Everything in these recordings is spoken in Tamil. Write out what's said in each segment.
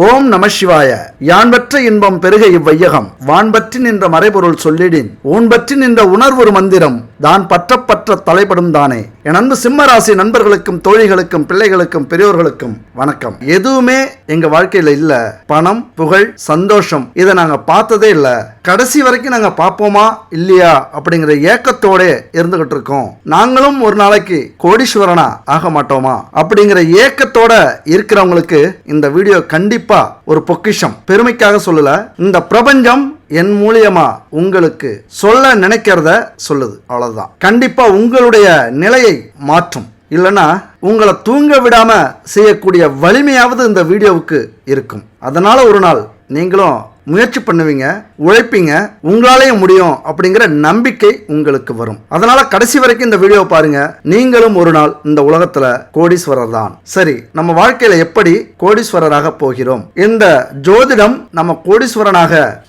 ஓம் நம சிவாய. யான் பற்ற இன்பம் பெருக இவ்வையகம் வான்பற்றி நின்ற மறைபொருள் சொல்லிடின் ஊன் பற்றி நின்ற உணர்வு மந்திரம் தான் பற்ற தலைப்படும் தானே. என் அன்பு சிம்மராசி நண்பர்களுக்கும் தோழிகளுக்கும் பிள்ளைகளுக்கும் பெரியோர்களுக்கும் வணக்கம். எதுவுமே எங்க வாழ்க்கையில இல்ல. பணம், புகழ், சந்தோஷம் இதை நாங்க பார்த்ததே இல்ல. கடைசி வரைக்கும் நாங்க பார்ப்போமா இல்லையா அப்படிங்கிற ஏக்கத்தோட இருந்துகிட்டு இருக்கோம். நாங்களும் ஒரு நாளைக்கு கோடீஸ்வரனா ஆக மாட்டோமா அப்படிங்கிற ஏக்கத்தோட இருக்கிறவங்களுக்கு இந்த வீடியோ கண்டிப்பா ஒரு பொக்கிஷம். பெருமைக்காக சொல்லல, இந்த பிரபஞ்சம் என் மூலியமா உங்களுக்கு சொல்ல நினைக்கிறத சொல்லுது. அவ்வளவுதான். கண்டிப்பா உங்களுடைய நிலையை மாற்றும். இல்லைன்னா உங்களை தூங்க விடாம செய்யக்கூடிய வலிமையாவது இந்த வீடியோவுக்கு இருக்கும். அதனால ஒரு நாள் நீங்களும் முயற்சி பண்ணுவீங்க, உழைப்பீங்க, உங்களாலேயும் முடியும் அப்படிங்கிற நம்பிக்கை உங்களுக்கு வரும். அதனால கடைசி வரைக்கும் இந்த வீடியோ பாருங்க. நீங்களும் ஒரு நாள் இந்த உலகத்துல கோடீஸ்வரர் தான். சரி, நம்ம வாழ்க்கையில எப்படி கோடீஸ்வரராக போகிறோம்? இந்த ஜோதிடம் நம்ம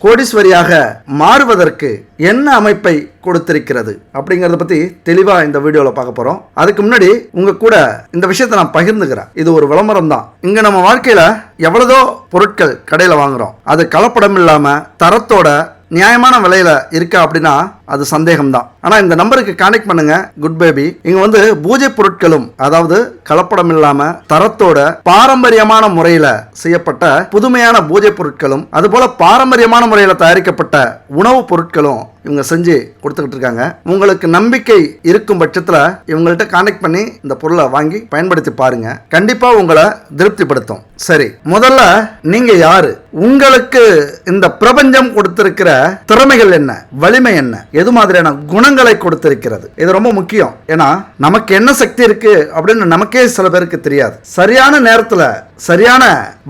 கோடீஸ்வரியாக மாறுவதற்கு என்ன அமைப்பை கொடுத்திருக்கிறது அப்படிங்கறத பத்தி தெளிவா இந்த வீடியோல பார்க்க போறோம். அதுக்கு முன்னாடி உங்க கூட இந்த விஷயத்தை நான் பகிர்ந்துக்கிறேன். இது ஒரு விளம்பரம் தான். இங்க நம்ம வாழ்க்கையில எவ்வளவோ பொருட்கள் கடையில வாங்குறோம். அது கலப்படம் இல்லாம தரத்தோட நியாயமான விலையில இருக்கா அப்படின்னா அது சந்தேகம் தான். ஆனா இந்த நம்பருக்கு கான்டெக்ட் பண்ணுங்க. குட் பேபி இங்க பூஜை பொருட்களும், அதாவது கலப்படம் இல்லாம தரத்தோட பாரம்பரியமான முறையில செய்யப்பட்ட புதுமையான பூஜை பொருட்களும், அதுபோல பாரம்பரியமான முறையில தயாரிக்கப்பட்ட உணவுப் பொருட்களும் இவங்க செஞ்சு கொடுத்துக்கிட்டு இருக்காங்க. உங்களுக்கு நம்பிக்கை இருக்கும் பட்சத்துல இவங்கள்ட்ட கான்டெக்ட் பண்ணி இந்த பொருளை வாங்கி பயன்படுத்தி பாருங்க. கண்டிப்பா உங்களை திருப்திப்படுத்தும். சரி, முதல்ல நீங்க யாரு? உங்களுக்கு இந்த பிரபஞ்சம் கொடுத்திருக்கிற திறமைகள் என்ன, வலிமை என்ன, எது மாதிரியான குணங்களை கொடுத்திருக்கிறது? இது ரொம்ப முக்கியம். ஏன்னா நமக்கு என்ன சக்தி இருக்கு அப்படின்னு நமக்கே சில பேருக்கு தெரியாது. சரியான நேரத்துல சரியான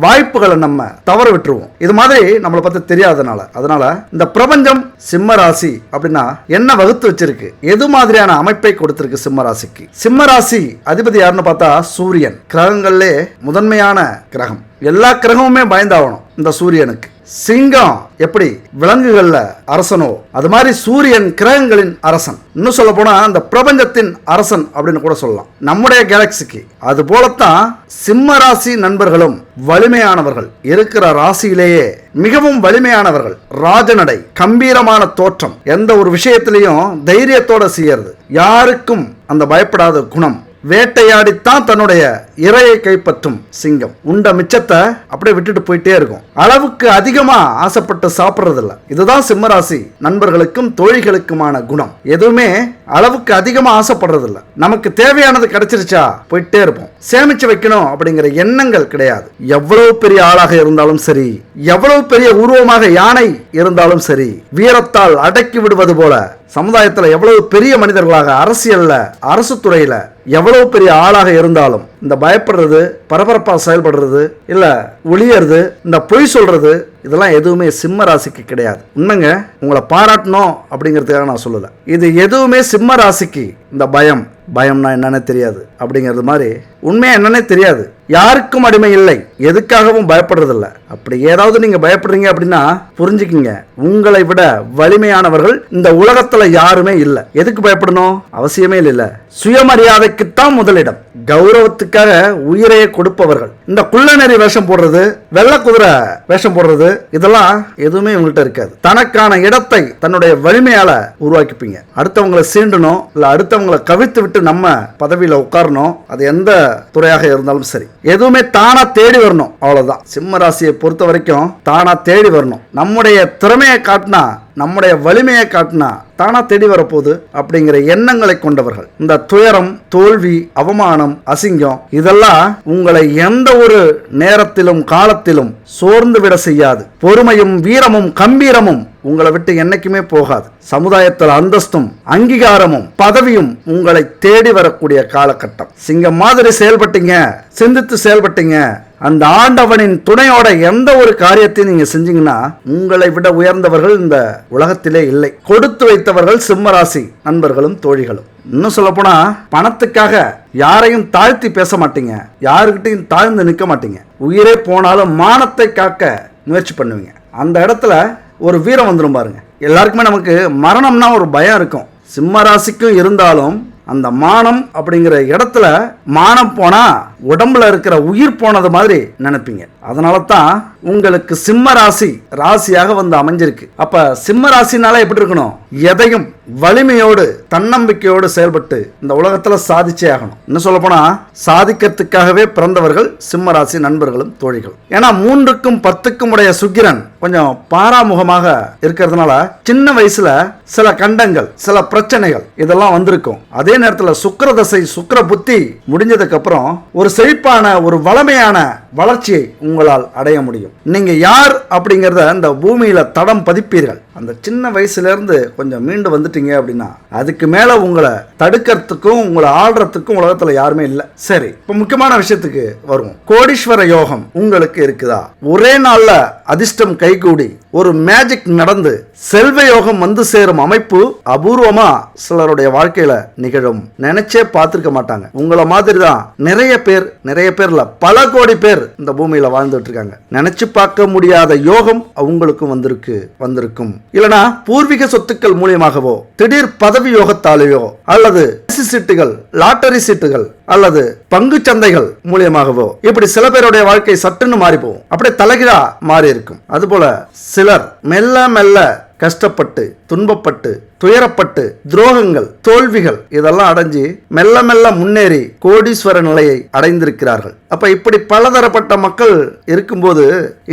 வாய்ப்புகளை நம்ம தவற விட்டுருவோம். இது மாதிரி நம்மளை பத்தி தெரியாதனால. அதனால இந்த பிரபஞ்சம் சிம்ம ராசி அப்படின்னா என்ன வகுத்து வச்சிருக்கு, எது மாதிரியான அமைப்பை கொடுத்திருக்கு சிம்ம ராசிக்கு? சிம்ம ராசி அதிபதி யாருன்னு பார்த்தா சூரியன். கிரகங்கள்லே முதன்மையான கிரகம். எல்லா கிரகமுமே பயந்தாகணும் இந்த சூரியனுக்கு. சிங்கம் எப்படி விலங்குகள்ல அரசனோ அது மாதிரி சூரியன் கிரகங்களின் அரசன். இன்னும் சொல்ல போனா அந்த பிரபஞ்சத்தின் அரசன் அப்படின்னு கூட சொல்லலாம் நம்முடைய கேலக்சிக்கு. அது போலத்தான் சிம்ம ராசி நண்பர்களும் வலிமையானவர்கள். இருக்கிற ராசியிலேயே மிகவும் வலிமையானவர்கள். ராஜநடை, கம்பீரமான தோற்றம், எந்த ஒரு விஷயத்திலையும் தைரியத்தோட செய்யறது, யாருக்கும் அந்த பயப்படாத குணம், வேட்டையாடித்தான் தன்னுடைய இரையை கைப்பற்றும் சிங்கம். உண்ட மிச்சத்தை அப்படியே விட்டுட்டு போயிட்டே இருக்கும். அளவுக்கு அதிகமா ஆசைப்பட்டு சாப்பிடுறது இல்ல. இதுதான் சிம்மராசி நண்பர்களுக்கும் தோழிகளுக்குமான குணம். எதுவுமே அளவுக்கு அதிகமா ஆசைப்படுறது இல்ல. நமக்கு தேவையானது கிடைச்சிருச்சா போயிட்டே இருப்போம். சேமிச்சு வைக்கணும் அப்படிங்கிற எண்ணங்கள் கிடையாது. எவ்வளவு பெரிய ஆளாக இருந்தாலும் சரி, எவ்வளவு பெரிய உருவமாக யானை இருந்தாலும் சரி, வீரத்தால் அடக்கி விடுவது போல சமுதாயத்தில் எவ்வளவு பெரிய மனிதர்களாக, அரசியல்ல, அரசு துறையில எவ்வளவு பெரிய ஆளாக இருந்தாலும் இந்த பயப்படுறது, பரபரப்பா செயல்படுறது, இல்ல ஒளியறது, இந்த பொய் சொல்றது, இதெல்லாம் எதுவுமே சிம்ம ராசிக்கு கிடையாது. உண்மைங்க, உங்களை பாராட்டணும் அப்படிங்கிறதுக்காக நான் சொல்லல. இது எதுவுமே சிம்ம ராசிக்கு இந்த பயம்னா என்னன்னே தெரியாது அப்படிங்கிறது மாதிரி உண்மையா என்னன்னே தெரியாது. யாருக்கும் அடிமை இல்லை, எதுக்காகவும் பயப்படுறதில்ல. அப்படி ஏதாவது நீங்க பயப்படுறீங்க அப்படின்னா புரிஞ்சுக்கிங்க, உங்களை விட வலிமையானவர்கள் இந்த உலகத்துல யாருமே இல்லை. எதுக்கு பயப்படணும் அவசியமே இல்லை. சுயமரியாதைக்குத்தான் முதலிடம். கௌரவத்துக்காக உயிரையே கொடுப்பவர்கள். இந்த குள்ளநெறி வேஷம் போடுறது, வெள்ளை குதிரை வேஷம் போடுறது, இதெல்லாம் எதுவுமே இவங்கள்ட்ட இருக்காது. தனக்கான இடத்தை தன்னுடைய வலிமையால உருவாக்கிப்பீங்க. அடுத்தவங்களை சீண்டணும், இல்ல அடுத்தவங்களை கவிழ்த்து விட்டு நம்ம பதவியில உட்காரணும். அது எந்த துறையாக இருந்தாலும் சரி, எதுவுமே தானா தேடி வரணும். அவ்வளவுதான். சிம்ம ராசியை பொறுத்த வரைக்கும் தானா தேடி வரணும். நம்முடைய திறமையை காட்டினா, நம்முடைய வலிமையை காட்டினா தானா தேடி வரப்போகுது அப்படிங்கிற எண்ணங்களை கொண்டவர்கள். இந்த துயரம், தோல்வி, அவமானம், அசிங்கம் இதெல்லாம் உங்களை எந்த ஒரு நேரத்திலும் காலத்திலும் சோர்ந்து விட செய்யாது. பொறுமையும் வீரமும் கம்பீரமும் உங்களை விட்டு என்னைக்குமே போகாது. சமுதாயத்தில் அந்தஸ்தும் அங்கீகாரமும் பதவியும் உங்களை தேடி வரக்கூடிய காலகட்டம். சிங்கம் மாதிரி செயல்பட்டீங்க, சிந்தித்து செயல்பட்டீங்க, அந்த ஆண்டவனின் துணையோட எந்த ஒரு காரியத்தையும் நீங்க செஞ்சீங்கன்னா உங்களை விட உயர்ந்தவர்கள் இந்த உலகத்திலே இல்லை. கொடுத்து வைத்தவர்கள் சிம்மராசி நண்பர்களும் தோழிகளும். இன்னும் சொல்ல போனா பணத்துக்காக யாரையும் தாழ்த்தி பேச மாட்டீங்க, யாருக்கிட்டையும் தாழ்ந்து நிற்க மாட்டீங்க. உயிரே போனாலும் மானத்தை காக்க முயற்சி பண்ணுவீங்க. அந்த இடத்துல ஒரு வீரம் வந்துடும் பாருங்க. எல்லாருக்குமே நமக்கு மரணம்னா ஒரு பயம் இருக்கும். சிம்ம ராசிக்கும் இருந்தாலும் அந்த மானம் அப்படிங்கிற இடத்துல மானம் போனா உடம்புல இருக்கிற உயிர் போனது மாதிரி நினைப்பீங்க. அதனால தான் உங்களுக்கு சிம்ம ராசி ராசியாக வந்து அமைஞ்சிருக்கு. அப்ப சிம்ம ராசினால எப்படி இருக்கணும்? எதையும் வலிமையோடு தன்னம்பிக்கையோடு செயல்பட்டு இந்த உலகத்துல சாதிச்சே ஆகணும். என்ன சொல்ல போனா சாதிக்கிறதுக்காகவே பிறந்தவர்கள் சிம்ம ராசி நண்பர்களும் தோழிகள். ஏன்னா 3க்கும் 10க்கும் உடைய சுக்கிரன் கொஞ்சம் பாராமுகமாக இருக்கிறதுனால சின்ன வயசுல சில கண்டங்கள், சில பிரச்சனைகள் இதெல்லாம் வந்திருக்கும். அதே நேரத்தில் சுக்கிர தசை, சுக்கிர புத்தி முடிஞ்சதுக்கு அப்புறம் ஒரு செழிப்பான, ஒரு வளமையான வளர்ச்சியை உங்களால் அடைய முடியும். நீங்க யார் அப்படிங்கறத இந்த பூமியில தடம் பதிப்பீர்கள். அந்த சின்ன வயசுல இருந்து கொஞ்சம் மீண்டு வந்துட்டீங்க அப்படின்னா அதுக்கு மேல உங்களை தடுக்கிறதுக்கும் உங்களை ஆடுறதுக்கும் உலகத்துல யாருமே இல்லை. சரி, இப்ப முக்கியமான விஷயத்துக்கு வருவோம். கோடீஸ்வர யோகம் உங்களுக்கு இருக்குதா? ஒரே நாள்ல அதிர்ஷ்டம் கைகூடி ஒரு மேஜிக் நடந்து செல்வ யோகம் வந்து சேரும் அமைப்பு அபூர்வமா சிலருடைய வாழ்க்கையில நிகழும். நினைச்சே பார்த்திருக்க மாட்டாங்க. உங்களை மாதிரி தான் நிறைய பேர்ல பல கோடி பேர் இந்த பூமியில வாழ்ந்துட்டு இருக்காங்க. நினைச்சு பார்க்க முடியாத யோகம் அவங்களுக்கும் வந்திருக்கும். இல்லனா பூர்வீக சொத்துக்கள் மூலியமாகவோ, திடீர் பதவி யோகத்தாலேயோ, அல்லது சீட்டுகள், லாட்டரி சீட்டுகள், அல்லது பங்கு சந்தைகள் மூலியமாகவோ இப்படி சில பேருடைய வாழ்க்கை சட்டுன்னு மாறி போகும். அப்படியே தலைகீழா மாறி இருக்கும். அதுபோல சிலர் மெல்ல மெல்ல கஷ்டப்பட்டு, துன்பப்பட்டு, துயரப்பட்டு, துரோகங்கள், தோல்விகள் இதெல்லாம் அடைஞ்சு மெல்ல மெல்ல முன்னேறி கோடீஸ்வர நிலையை அடைந்திருக்கிறார்கள். அப்ப இப்படி பலதரப்பட்ட மக்கள் இருக்கும்போது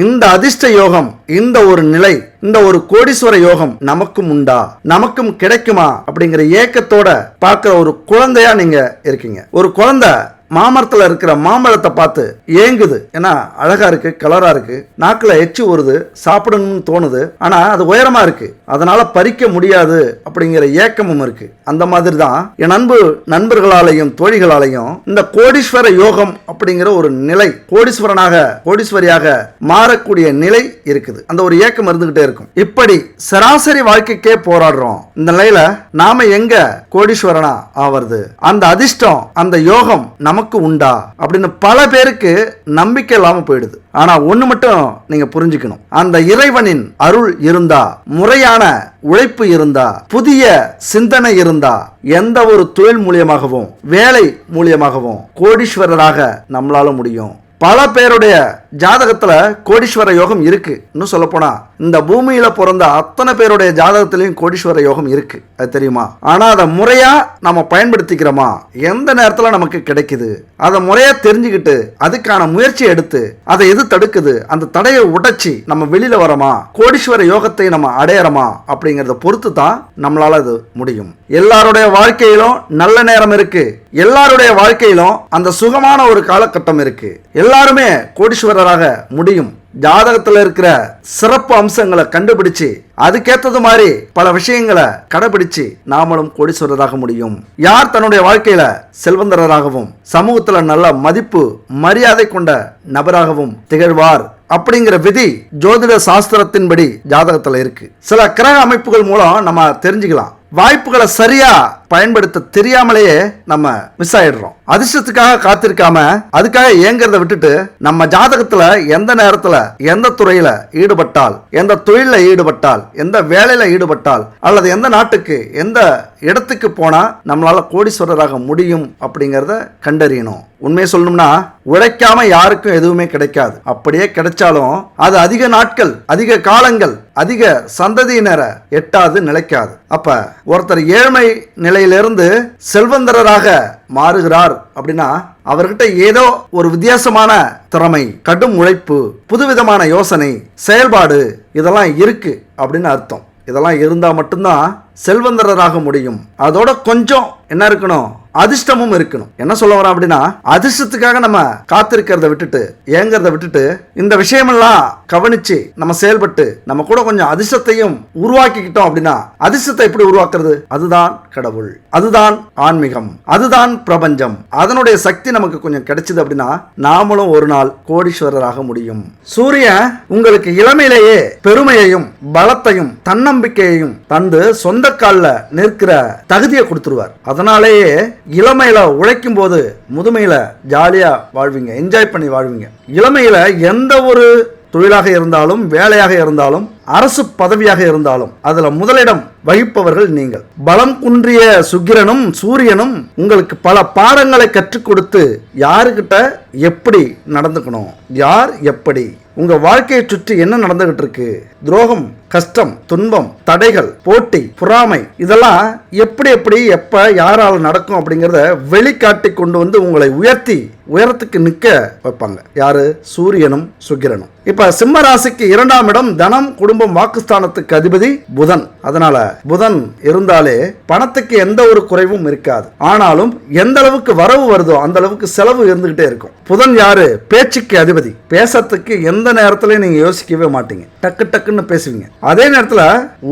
இந்த அதிர்ஷ்ட யோகம், இந்த ஒரு நிலை, இந்த ஒரு கோடீஸ்வர யோகம் நமக்கும் உண்டா, நமக்கும் கிடைக்குமா அப்படிங்கிற ஏக்கத்தோட பார்க்கிற ஒரு குழந்தையா நீங்க இருக்கீங்க. ஒரு குழந்தை மாமரத்துல இருக்கிற மாம்பழத்தை பார்த்து ஏங்குது. ஏன்னா அழகா இருக்கு, கலரா இருக்கு, நாக்குல எச்சி வருது, சாப்பிடணும்னு தோணுது. ஆனா அது உயரமா இருக்கு, அதனால பறிக்க முடியாது அப்படிங்கிற ஏக்கமும் இருக்கு. அந்த மாதிரி தான் என் அன்பு நண்பர்களாலையும் தோழிகளாலையும் இந்த கோடீஸ்வர யோகம் அப்படிங்கிற ஒரு நிலை, கோடீஸ்வரியாக மாறக்கூடிய நிலை இருக்குது. அந்த ஒரு ஏக்கம் இருந்துகிட்டே இருக்கும். இப்படி சராசரி வாழ்க்கைக்கே போராடுறோம். இந்த நிலையில நாம எங்க கோடீஸ்வரனா ஆவறது? அந்த அதிர்ஷ்டம், அந்த யோகம் நமக்கு உண்டா அப்படின்னு பல பேருக்கு நம்பிக்கை இல்லாம போயிடுது. ஆனா ஒண்ணு மட்டும் நீங்க புரிஞ்சுக்கணும். அந்த இறைவனின் அருள் இருந்தா, முறையான உழைப்பு இருந்தா, புதிய சிந்தனை இருந்தா, எந்த ஒரு தொழில் மூலியமாகவும் வேலை மூலியமாகவும் கோடீஸ்வரராக நம்மளால முடியும். பல பேருடைய ஜாதகத்துல கோடீஸ்வர யோகம் இருக்கு. இன்னும் சொல்ல போனா இந்த பூமியில பிறந்த அத்தனை பேருடைய ஜாதகத்திலையும் கோடீஸ்வர யோகம் இருக்கு. அது தெரியுமா? ஆனா அதை முறையா நம்ம பயன்படுத்திக்கிறோமா? எந்த நேரத்துல நமக்கு கிடைக்குது அதை முறையா தெரிஞ்சுக்கிட்டு அதுக்கான முயற்சி எடுத்து அதை எது தடுக்குது அந்த தடையை உடைச்சி நம்ம வெளியில வரமா, கோடீஸ்வர யோகத்தை நம்ம அடையறோமா அப்படிங்கறத பொறுத்து தான் நம்மளால அது முடியும். எல்லாருடைய வாழ்க்கையிலும் நல்ல நேரம் இருக்கு. எல்லாருடைய வாழ்க்கையிலும் அந்த சுகமான ஒரு காலகட்டம் இருக்கு. எல்லாருமே கோடீஸ்வரராக முடியும். ஜாதகத்துல இருக்கிற சிறப்பு அம்சங்களை கண்டுபிடிச்சு அதுக்கேற்றது மாதிரி பல விஷயங்களை கடைபிடிச்சு நாமளும் கோடீஸ்வரராக முடியும். யார் தன்னுடைய வாழ்க்கையில செல்வந்தராகவும் சமூகத்துல நல்ல மதிப்பு மரியாதை கொண்ட நபராகவும் திகழ்வார் அப்படிங்கிற விதி ஜோதிட சாஸ்திரத்தின்படி ஜாதகத்துல இருக்கு. சில கிரக அமைப்புகள் மூலம் நம்ம தெரிஞ்சுக்கலாம். வாய்ப்புகளை சரியா பயன்படுத்த தெரியாமலேயே நம்ம மிஸ் ஆயிடுறோம். அதிர்ஷ்டத்துக்காக காத்திருக்காம அதுக்காக ஏங்கறத விட்டுட்டு நம்ம ஜாதகத்துல எந்த நேரத்துல எந்த துறையில ஈடுபட்டால், எந்த தொழில ஈடுபட்டால், எந்த வேலையில ஈடுபட்டால், அல்லது எந்த நாட்டுக்கு எந்த இடத்துக்கு போனா நம்மளால கோடீஸ்வரராக முடியும் அப்படிங்கறத கண்டறியணும். உண்மையை சொல்லணும்னா உழைக்காம யாருக்கும் எதுவுமே கிடைக்காது. அப்படியே கிடைச்சாலும் அது அதிக நாட்கள், அதிக காலங்கள், அதிக சந்ததியினரை எட்டாது, நிலைக்காது. அப்ப ஒருத்தர் ஏழ்மை நிலையிலிருந்து செல்வந்தராக மாறுகிறார் அப்படின்னா அவர்கிட்ட ஏதோ ஒரு வித்தியாசமான திறமை, கடும் உழைப்பு, புதுவிதமான யோசனை, செயல்பாடு இதெல்லாம் இருக்கு அப்படின்னு அர்த்தம். இதெல்லாம் இருந்தா மட்டும்தான் செல்வந்தராக முடியும். அதோட கொஞ்சம் என்ன இருக்கணும்? அதிர்ஷ்டமும் இருக்கணும். என்ன சொல்ல வரோம் அப்படின்னா அதிர்ஷ்டத்துக்காக நம்ம காத்திருக்கிறத விட்டுட்டு, ஏங்கறத விட்டுட்டு இந்த விஷயமெல்லாம் கவனிச்சு நம்ம செயல்பட்டு நம்ம கூட கொஞ்சம் அதிர்ஷ்டத்தையும் உருவாக்கிக்கிட்டோம் அப்படின்னா, அதிர்ஷ்டத்தை எப்படி உருவாக்குறது? அதுதான் கடவுள், அதுதான் ஆன்மீகம், அதுதான் பிரபஞ்சம். அதனுடைய சக்தி நமக்கு கொஞ்சம் கிடைச்சது அப்படின்னா நாமளும் ஒரு நாள் கோடீஸ்வரராக முடியும். சூரியன் உங்களுக்கு இளமையிலேயே பெருமையையும் பலத்தையும் தன்னம்பிக்கையையும் தந்து சொந்த கால்ல நிற்கிற தகுதியை கொடுத்துருவார். அதனாலேயே இளமையில உழைக்கும் போது முதுமையில ஜாலியா வாழ்வீங்க, என்ஜாய் பண்ணி வாழ்வீங்க. இளமையில எந்த ஒரு தொழிலாக இருந்தாலும் வேலையாக இருந்தாலும் அரசு பதவியாக இருந்தாலும் அதுல முதலிடம் வகிப்பவர்கள் நீங்கள். பலம் குன்றிய சுக்கிரனும் சூரியனும் உங்களுக்கு பல பாடங்களை கற்றுக் கொடுத்து யாருக்கிட்ட எப்படி நடந்துக்கணும், யார் எப்படி, உங்க வாழ்க்கையை சுற்றி என்ன நடந்துகிட்டு இருக்கு, துரோகம், கஷ்டம், துன்பம், தடைகள், போட்டி, பொறாமை, இதெல்லாம் எப்படி எப்படி எப்ப யாரால் நடக்கும் அப்படிங்கிறத வெளிக்காட்டி கொண்டு வந்து உங்களை உயர்த்தி உயரத்துக்கு நிற்க வைப்பாங்க. யாரு? சூரியனும் சுக்கிரனும். இப்ப சிம்ம ராசிக்கு 2ஆம் இடம் தனம், குடும்பம், வாக்குஸ்தானத்துக்கு அதிபதி புதன். அதனால புதன் இருந்தாலே பணத்துக்கு எந்த ஒரு குறைவும் இருக்காது. ஆனாலும் எந்த அளவுக்கு வரவு வருதோ அந்த அளவுக்கு செலவு இருந்துகிட்டே இருக்கும். புதன் யாரு? பேச்சுக்கு அதிபதி. பேசத்துக்கு எந்த நேரத்திலையும் நீங்க யோசிக்கவே மாட்டீங்க, டக்கு டக்குன்னு பேசுவீங்க. அதே நேரத்துல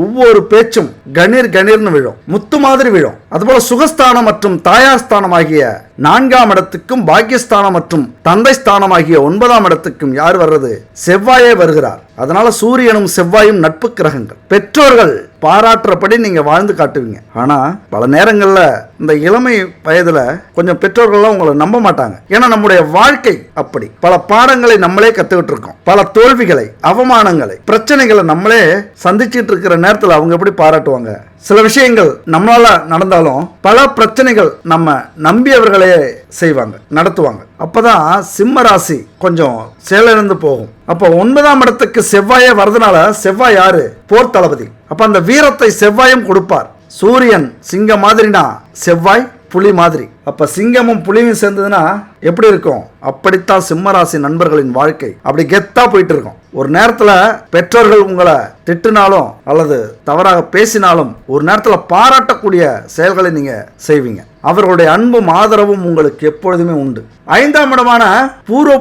ஒவ்வொரு பேச்சும் கணீர் கணீர்னு விழும், முத்து மாதிரி விழும். அதுபோல சுகஸ்தானம் மற்றும் தாயாஸ்தானம் ஆகிய 4ஆம் இடத்துக்கும் பாக்கியஸ்தானம் மற்றும் தந்தை ஸ்தானம் ஆகிய 9ஆம் இடத்துக்கும் யார் வர்றது? செவ்வாயே வருகிறார். அதனால சூரியனும் செவ்வாயும் நட்பு கிரகங்கள். பெற்றோர்கள் பாராட்டுறபடி நீங்க வாழ்ந்து காட்டுவீங்க. ஆனா பல நேரங்கள்ல இந்த இளமை வயதுல கொஞ்சம் பெற்றோர்கள்லாம் உங்களை நம்ப மாட்டாங்க. ஏன்னா நம்முடைய வாழ்க்கை அப்படி. பல பாடங்களை நம்மளே கத்துக்கிட்டு இருக்கோம். பல தோல்விகளை, அவமானங்களை, பிரச்சனைகளை நம்மளே சந்திச்சிட்டு இருக்கிற நேரத்தில் அவங்க எப்படி பாராட்டுவாங்க? சில விஷயங்கள் நம்மளால நடந்தாலும் பல பிரச்சனைகள் நம்ம நம்பியவர்களே செய்வாங்க, நடத்துவாங்க. அப்பதான் சிம்ம ராசி கொஞ்சம் செயலிழந்து போகும். அப்ப 9ஆம் இடத்துக்கு செவ்வாயே வரதுனால செவ்வாய் யாரு? போர் தளபதி. அப்ப அந்த வீரத்தை செவ்வாயும் கொடுப்பார். சூரியன் சிங்கம் மாதிரினா செவ்வாய் புலி மாதிரி. அப்ப சிங்கமும் புலியும் சேர்ந்ததுன்னா எப்படி இருக்கும்? அப்படித்தான் சிம்மராசி நண்பர்களின் வாழ்க்கை அப்படி கெத்தா போயிட்டு இருக்கும். ஒரு நேரத்துல பெற்றோர்கள் உங்களை திட்டினாலும் அல்லது தவறாக பேசினாலும் ஒரு நேரத்துல பாராட்டக்கூடிய செயல்களை நீங்க செய்வீங்க. அவர்களுடைய அன்பும் ஆதரவும் உங்களுக்கு எப்பொழுதுமே உண்டு. 5ஆம் இடமான பூர்வ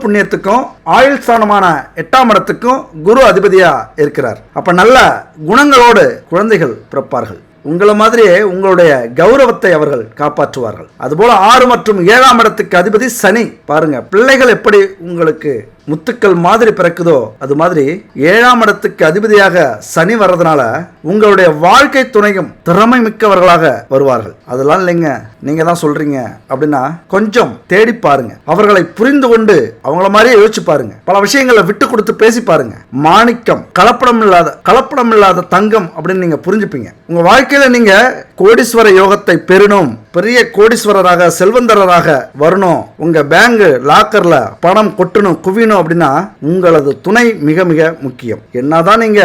புண்ணியத்துக்கும் ஆயுள் ஸ்தானமான 8ஆம் இடத்துக்கும் குரு அதிபதியா இருக்கிறார். அப்ப நல்ல குணங்களோடு குழந்தைகள் பிறப்பார்கள். உங்களை மாதிரியே உங்களுடைய கௌரவத்தை அவர்கள் காப்பாற்றுவார்கள். அதுபோல 6 மற்றும் 7ஆம் இடத்துக்கு அதிபதி சனி. பாருங்க, பிள்ளைகள் எப்படி உங்களுக்கு முத்துக்கள் மாதிரி பிறக்குதோ அது மாதிரி 7ஆம் இடத்துக்கு அதிபதியாக சனி வர்றதுனால உங்களுடைய வாழ்க்கை துணையும் திறமை மிக்கவர்களாக வருவார்கள். அதெல்லாம் இல்லைங்க, நீங்க தான் சொல்றீங்க அப்படின்னா கொஞ்சம் தேடி பாருங்க. அவர்களை புரிந்து கொண்டு அவங்கள மாதிரியே யோசிச்சு பாருங்க. பல விஷயங்களை விட்டு கொடுத்து பேசி பாருங்க. மாணிக்கம் கலப்படம் இல்லாத தங்கம் அப்படின்னு நீங்க புரிஞ்சுப்பீங்க. உங்க வாழ்க்கையில நீங்க கோடீஸ்வர யோகத்தை பெறணும், பெரிய கோடீஸ்வரராக செல்வந்தராக வரணும், உங்க பேங்க் லாக்கர்ல பணம் கொட்டணும், குவியணும் அப்படின்னா உங்களது துணை மிக மிக முக்கியம். என்னதான் நீங்க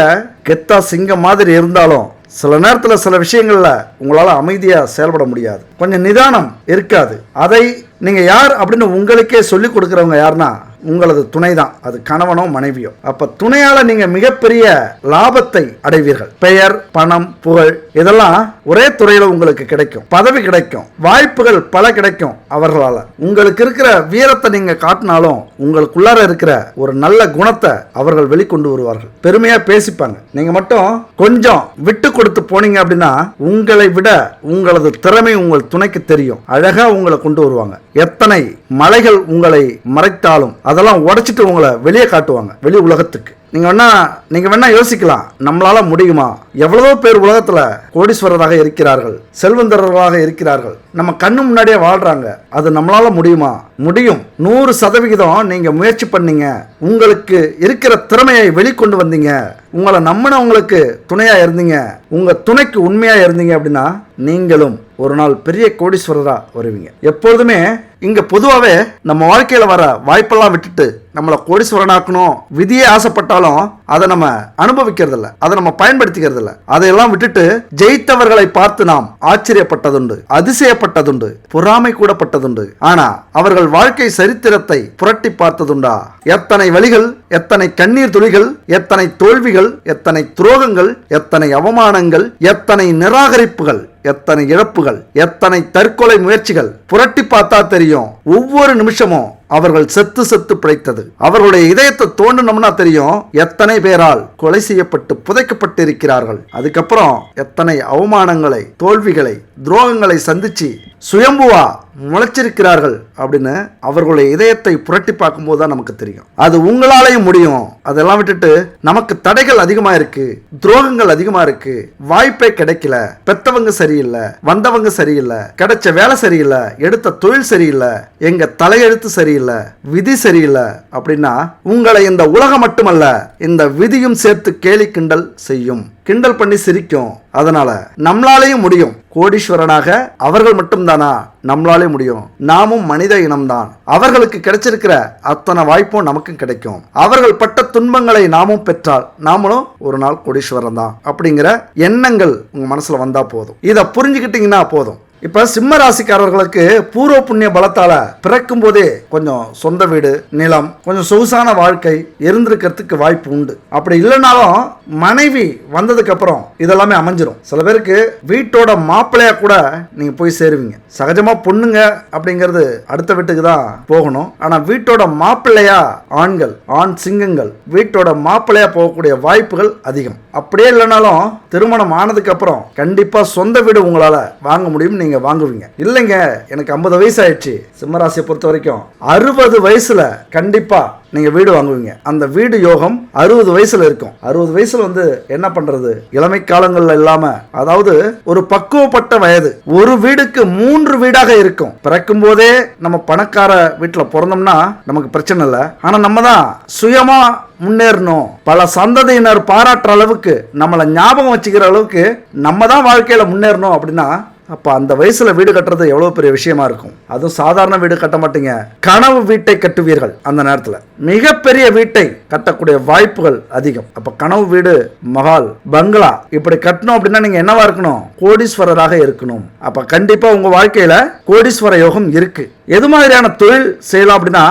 கெத்தா சிங்கம் மாதிரி இருந்தாலும் சில நேரத்தில் சில விஷயங்கள்ல உங்களால அமைதியா செயல்பட முடியாது, கொஞ்சம் நிதானம் இருக்காது. அதை நீங்க யார் அப்படின்னு உங்களுக்கே சொல்லி கொடுக்கிறவங்க யாருன்னா உங்களது துணை தான். அது கணவனோ மனைவியோ. அப்ப துணையால நீங்க மிகப்பெரிய லாபத்தை அடைவீர்கள். பெயர், பணம், புகழ் இதெல்லாம் ஒரே துறையில உங்களுக்கு கிடைக்கும். பதவி கிடைக்கும், வாய்ப்புகள் பல கிடைக்கும். அவர்களால உங்களுக்கு இருக்கிற வீரத்தை நீங்க காட்டினாலும் உங்களுக்குள்ளார இருக்கிற ஒரு நல்ல குணத்தை அவர்கள் வெளிக்கொண்டு வருவார்கள். பெருமையா பேசிப்பாங்க. நீங்க மட்டும் கொஞ்சம் விட்டு கொடுத்து போனீங்க அப்படின்னா உங்களை விட உங்களது திறமை உங்கள் துணைக்கு தெரியும். அழகா உங்களை கொண்டு வருவாங்க. எத்தனை மலைகள் உங்களை மறைத்தாலும் அதெல்லாம் உடைச்சிட்டு உங்களை வெளியே காட்டுவாங்க, வெளி உலகத்துக்கு. நீங்க வேணா யோசிக்கலாம், நம்மளால முடியுமா? எவ்வளவோ பேர் உலகத்துல கோடீஸ்வரராக இருக்கிறார்கள், செல்வந்தர்களாக இருக்கிறார்கள், நம்ம கண்ணு முன்னாடியே வாழ்றாங்க. அது நம்மளால முடியுமா? முடியும். 100% நீங்க முயற்சி பண்ணீங்க, உங்களுக்கு இருக்கிற திறமையை வெளிக்கொண்டு வந்தீங்க, உங்களை நம்பினவங்களுக்கு துணையா இருந்தீங்க, உங்க துணைக்கு உண்மையா இருந்தீங்க அப்படின்னா நீங்களும் ஒரு நாள் பெரிய கோடீஸ்வரரா வருவீங்க. எப்பொழுதுமே இங்க பொதுவாகவே நம்ம வாழ்க்கையில வர வாய்ப்பெல்லாம் விட்டுட்டு நம்மளை கோடீஸ்வரனாக்கணும் விதியே ஆசைப்பட்டாலும் அதை நம்ம அனுபவிக்கிறது இல்லை, அதை நம்ம பயன்படுத்திக்கிறது இல்லை. அதையெல்லாம் விட்டுட்டு ஜெயித்தவர்களை பார்த்து நாம் ஆச்சரியப்பட்டதுண்டு, அதிசயப்பட்டதுண்டு, பொறாமை கூடப்பட்டதுண்டு. ஆனா அவர்கள் வாழ்க்கை சரித்திரத்தை புரட்டி பார்த்ததுண்டா? எத்தனை வழிகள், எத்தனை கண்ணீர் துளிகள், எத்தனை தோல்விகள், எத்தனை துரோகங்கள், எத்தனை அவமானங்கள், எத்தனை நிராகரிப்புகள், எத்தனை இழப்புகள், எத்தனை தற்கொலை முயற்சிகள் புரட்டி பார்த்தா தெரியும். ஒவ்வொரு நிமிஷமும் அவர்கள் செத்து செத்து பிழைத்தது. அவர்களுடைய இதயத்தை தோண்டணும்னா தெரியும் எத்தனை பேரால் கொலை செய்யப்பட்டு புதைக்கப்பட்டு இருக்கிறார்கள். அதுக்கப்புறம் எத்தனை அவமானங்களை, தோல்விகளை, துரோகங்களை சந்திச்சு சுயம்புவா முளைச்சிருக்கிறார்கள் அப்படின்னு அவர்களுடைய இதயத்தை புரட்டி பார்க்கும்போது தான் நமக்கு தெரியும். அது உங்களாலையும் முடியும். அதெல்லாம் விட்டுட்டு நமக்கு தடைகள் அதிகமா இருக்கு, துரோகங்கள் அதிகமா இருக்கு, வாய்ப்பே கிடைக்கல, பெத்தவங்க சரியில்லை, வந்தவங்க சரியில்லை, கிடைச்ச வேலை சரியில்லை, எடுத்த தொழில் சரியில்லை, எங்க தலையெழுத்து சரியில்லை, விதி சரியில்லை அப்படின்னா உங்களை இந்த உலகம் மட்டுமல்ல இந்த விதியும் சேர்த்து கேலி கிண்டல் செய்யும், கிண்டல் பண்ணி சிரிக்கும். அதனால நம்மளாலேயும் முடியும். கோடீஸ்வரனாக அவர்கள் மட்டும்தானா? நம்மளாலே முடியும். நாமும் மனித இனம்தான். அவர்களுக்கு கிடைச்சிருக்கிற அத்தனை வாய்ப்பும் நமக்கும் கிடைக்கும். அவர்கள் பட்ட துன்பங்களை நாமும் பெற்றால் நாமளும் ஒரு நாள் கோடீஸ்வரன் தான் அப்படிங்கிற எண்ணங்கள் உங்க மனசுல வந்தா போதும். இதை புரிஞ்சுக்கிட்டீங்கன்னா போதும். இப்ப சிம்ம ராசிக்காரர்களுக்கு பூர்வ புண்ணிய பலத்தால பிறக்கும் போதே கொஞ்சம் சொந்த வீடு, நிலம், கொஞ்சம் சொகுசான வாழ்க்கை இருந்திருக்கிறதுக்கு வாய்ப்பு உண்டு. அப்படி இல்லைனாலும் மனைவி வந்ததுக்கு அப்புறம் இதெல்லாமே அமைஞ்சிரும். சில பேருக்கு வீட்டோட மாப்பிள்ளையா கூட நீங்க போய் சேருவீங்க. சகஜமா பொண்ணுங்க அப்படிங்கிறது அடுத்த வீட்டுக்கு தான் போகணும். ஆனா வீட்டோட மாப்பிள்ளையா ஆண்கள், ஆண் சிங்கங்கள் வீட்டோட மாப்பிள்ளையா போகக்கூடிய வாய்ப்புகள் அதிகம். அப்படியே இல்லைனாலும் திருமணம் ஆனதுக்கு அப்புறம் கண்டிப்பா சொந்த வீடு உங்களால வாங்க முடியும். நீங்க வாங்குவீங்க. இல்லைங்க எனக்கு 50 வயசு ஆயிடுச்சு. சிம்மராசியை பொறுத்த வரைக்கும் 60 வயசுல கண்டிப்பா நீங்க வீடு வாங்குவீங்க. அந்த வீடு யோகம் 60 வயசுல இருக்கும். 60 வயசுல என்ன பண்றது, இளமை காலங்கள்ல இல்லாம, அதாவது ஒரு பக்குவப்பட்ட வயது, ஒரு வீடுக்கு 3 வீடாக இருக்கும். பிறக்கும் போதே நம்ம பணக்கார வீட்டுல பிறந்தோம்னா நமக்கு பிரச்சனை இல்லை. ஆனா நம்ம தான் சுயமா முன்னேறணும், பல சந்ததியினர் பாராட்டுற அளவுக்கு, நம்மளை ஞாபகம் வச்சுக்கிற அளவுக்கு நம்ம தான் வாழ்க்கையில முன்னேறணும் அப்படின்னா அப்போ அந்த வயசுல வீடு கட்டுறது எவ்வளவு பெரிய விஷயமா இருக்கும். அதுவும் சாதாரண வீடு கட்ட மாட்டீங்க, கனவு வீட்டை கட்டுவீர்கள். அந்த நேரத்தில் மிகப்பெரிய வீட்டை கட்டக்கூடிய வாய்ப்புகள் அதிகம். அப்ப கனவு வீடு, மஹால், பங்களா இப்படி கட்டணும் அப்படின்னா நீங்க என்னவா இருக்கணும்? கோடீஸ்வரராக இருக்கணும். அப்ப கண்டிப்பா உங்க வாழ்க்கையில கோடீஸ்வர யோகம் இருக்கு. எது மாதிரியான தொழில் செய்யலாம் அப்படின்னா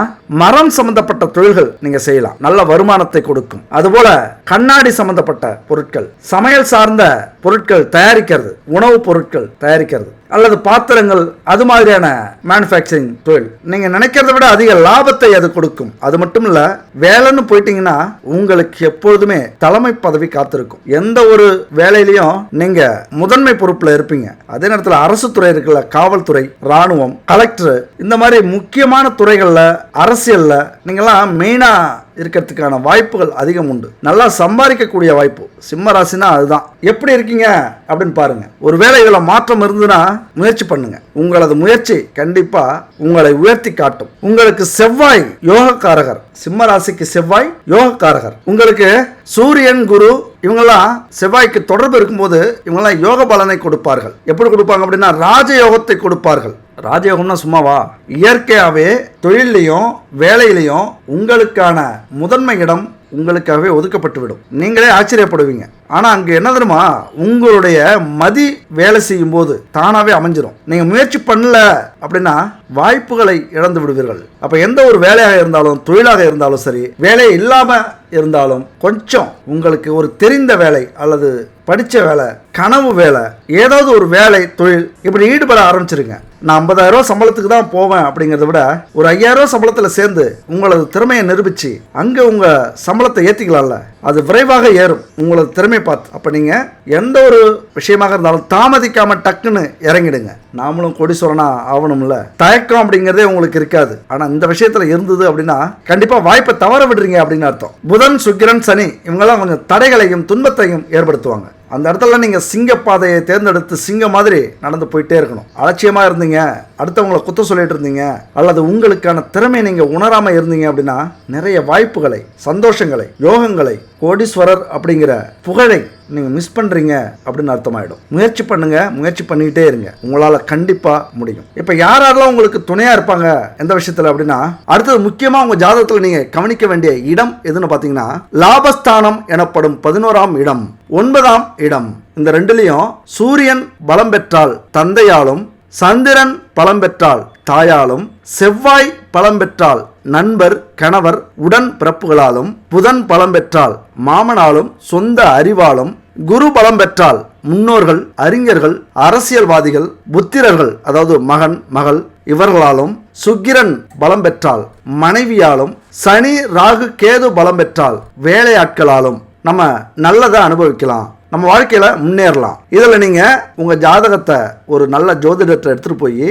மரம் சம்பந்தப்பட்ட தொழில்கள் நீங்க செய்யலாம், நல்ல வருமானத்தை கொடுக்கும். அதுபோல கண்ணாடி சம்பந்தப்பட்ட பொருட்கள், சமையல் சார்ந்த பொருட்கள் தயாரிக்கிறது, உணவுப் பொருட்கள் தயாரிக்கிறது, அல்லது பாத்திரங்கள், அது மாதிரியான மேனுஃபேக்சரிங் தொழில் நீங்க நினைக்கிறத விட அதிக லாபத்தை அது கொடுக்கும். அது மட்டும் இல்ல, வேலைன்னு போயிட்டீங்கன்னா உங்களுக்கு எப்பொழுதுமே தலைமை பதவி காத்திருக்கும். எந்த ஒரு வேலையிலையும் நீங்க முதன்மை பொறுப்புல இருப்பீங்க. அதே நேரத்தில் அரசு துறை இருக்குல்ல, காவல்துறை, ராணுவம், கலெக்டர், இந்த மாதிரி முக்கியமான துறைகள்ல, அரசியல்ல நீங்கெல்லாம் மெயினா இருக்கிறதுக்கான வாய்ப்புகள் அதிகம் உண்டு. நல்லா சம்பாதிக்கக்கூடிய வாய்ப்பு. சிம்ம ராசினா அதுதான். எப்படி இருக்கீங்க அப்படின்னு பாருங்க. ஒருவேளை இதுல மாற்றம் இருந்ததுன்னா முயற்சி பண்ணுங்க. உங்களது முயற்சி கண்டிப்பா உங்களை உயர்த்தி காட்டும். உங்களுக்கு செவ்வாய் யோகக்காரகர். சிம்ம ராசிக்கு செவ்வாய் யோகக்காரகர். உங்களுக்கு சூரியன், குரு இவங்கெல்லாம் செவ்வாய்க்கு தொடர்பு இருக்கும்போது இவங்கெல்லாம் யோக பலனை கொடுப்பார்கள். எப்படி கொடுப்பாங்க அப்படின்னா ராஜயோகத்தை கொடுப்பார்கள். ராஜயோகம்னா சும்மாவா? இயற்கையாகவே தொழிலையும் வேலையிலையும் உங்களுக்கான முதன்மை இடம் உங்களுக்காகவே ஒதுக்கப்பட்டு விடும். நீங்களே ஆச்சரியப்படுவீங்க. ஆனா அங்க என்ன தெரியுமா, உங்களுடைய மதி வேலை செய்யும் போது தானாவே அமைஞ்சிடும். நீங்க முயற்சி பண்ணல அப்படின்னா வாய்ப்புகளை இழந்து விடுவீர்கள். அப்ப எந்த ஒரு வேலையாக இருந்தாலும், தொழிலாக இருந்தாலும் சரி, வேலை இல்லாம இருந்தாலும் கொஞ்சம் உங்களுக்கு ஒரு தெரிந்த வேலை அல்லது படிச்ச வேலை, கனவு வேலை, ஏதாவது ஒரு வேலை, தொழில் இப்படி ஈடுபட ஆரம்பிச்சிருங்க. நான் 50,000 சம்பளத்துக்கு தான் போவேன் அப்படிங்கிறத விட ஒரு 5,000 சம்பளத்தில் சேர்ந்து உங்களது திறமையை நிரூபிச்சு அங்கே உங்க சம்பளத்தை ஏற்றிக்கலாம்ல, அது விரைவாக ஏறும் உங்களது திறமையை பார்த்து. அப்போ நீங்கள் எந்த ஒரு விஷயமாக இருந்தாலும் தாமதிக்காம டக்குன்னு இறங்கிடுங்க. நாமளும் கோடீஸ்வரனா ஆகணும்ல, தயக்கம் அப்படிங்கிறதே உங்களுக்கு இருக்காது. ஆனால் இந்த விஷயத்தில் இருந்தது அப்படின்னா கண்டிப்பாக வாய்ப்பை தவற விடுறீங்க அப்படின்னு அர்த்தம். புதன், சுக்கிரன், சனி இவங்கெல்லாம் கொஞ்சம் தடைகளையும் துன்பத்தையும் ஏற்படுத்துவாங்க. அந்த இடத்துல நீங்க சிங்க பாதையை தேர்ந்தெடுத்து சிங்க மாதிரி நடந்து போயிட்டே இருக்கணும். அலட்சியமா இருந்தீங்க, அடுத்தவங்களை குத்தம் சொல்லிட்டு இருந்தீங்க, அல்லது உங்களுக்கான திறமையை நீங்க உணராம இருந்தீங்க அப்படின்னா நிறைய வாய்ப்புகளை, சந்தோஷங்களை, யோகங்களை, கோடீஸ்வரர் அப்படிங்கிற புகழை நீங்க மிஸ் பண்றீங்க அப்படின்னு அர்த்தமாயிடும். முயற்சி பண்ணுங்க, முயற்சி பண்ணிக்கிட்டே இருங்க, உங்களால கண்டிப்பா முடியும். இப்ப யாரெல்லாம் உங்களுக்கு துணையா இருப்பாங்க எந்த விஷயத்துல அப்படின்னா, அடுத்தது முக்கியமா உங்க ஜாதகத்துல நீங்க கவனிக்க வேண்டிய இடம் எதுன்னு பாத்தீங்கன்னா லாபஸ்தானம் எனப்படும் 11ஆம் இடம், 9ஆம் இடம். இந்த ரெண்டுலையும் சூரியன் பலம் பெற்றால் தந்தையாலும், சந்திரன் பலம் பெற்றால் தாயாலும், செவ்வாய் பலம் பெற்றால் நண்பர், கணவர், உடன் பிறப்புகளாலும், புதன் பலம் பெற்றால் மாமனாலும், சொந்த அறிவாலும், குரு பலம் பெற்றால் முன்னோர்கள், அறிஞர்கள், அரசியல்வாதிகள், புத்திரர்கள் அதாவது மகன், மகள் இவர்களாலும், சுக்கிரன் பலம் பெற்றால் மனைவியாலும், சனி, ராகு, கேது பலம் பெற்றால் வேலையாட்களாலும் நம்ம நல்லதை அனுபவிக்கலாம். நம்ம வாழ்க்கையில முன்னேறலாம். இதுல நீங்க உங்க ஜாதகத்தை ஒரு நல்ல ஜோதிடத்தை எடுத்துட்டு போய்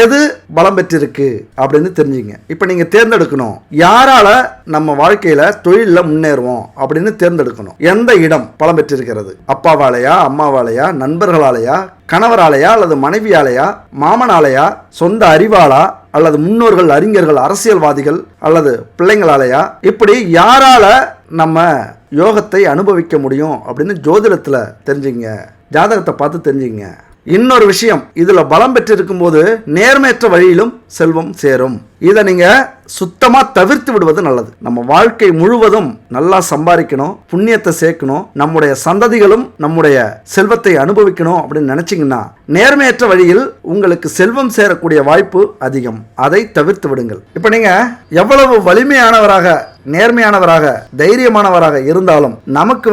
எது பலம் பெற்றிருக்கு அப்படின்னு தெரிஞ்சுங்க. இப்ப நீங்க தேர்ந்தெடுக்கணும் யாரால நம்ம வாழ்க்கையில தொழில முன்னேறுவோம் அப்படின்னு தேர்ந்தெடுக்கணும். எந்த இடம் பலம் பெற்றிருக்கிறது, அப்பாவாலையா, அம்மாவாலையா, நண்பர்களாலையா, கணவராலையா, அல்லது மனைவியாலையா, மாமனாலையா, சொந்த அறிவாளா, அல்லது முன்னோர்கள், அறிஞர்கள், அரசியல்வாதிகள், அல்லது பிள்ளைங்களாலையா, இப்படி யாரால நம்ம யோகத்தை அனுபவிக்க முடியும் அப்படின்னு ஜோதிடத்துல தெரிஞ்சுங்க. ஜாதகத்தை பார்த்து தெரிஞ்சுங்க. இன்னொரு விஷயம், இதுல பலம் பெற்றிருக்கும் போது நேர்மையற்ற வழியிலும் செல்வம் சேரும். இதை நீங்க சுத்தமா தவிர்த்து விடுவது நல்லது. நம்ம வாழ்க்கை முழுவதும் நல்லா சம்பாதிக்கணும், புண்ணியத்தை சேர்க்கணும், நம்முடைய சந்ததிகளும் நம்முடைய செல்வத்தை அனுபவிக்கணும் அப்படின்னு நினைச்சீங்கன்னா நேர்மையற்ற வழியில் உங்களுக்கு செல்வம் சேரக்கூடிய வாய்ப்பு அதிகம். அதை தவிர்த்து விடுங்கள். இப்ப நீங்க எவ்வளவு வலிமையானவராக, நேர்மையானவராக, தைரியமானவராக இருந்தாலும் நமக்கு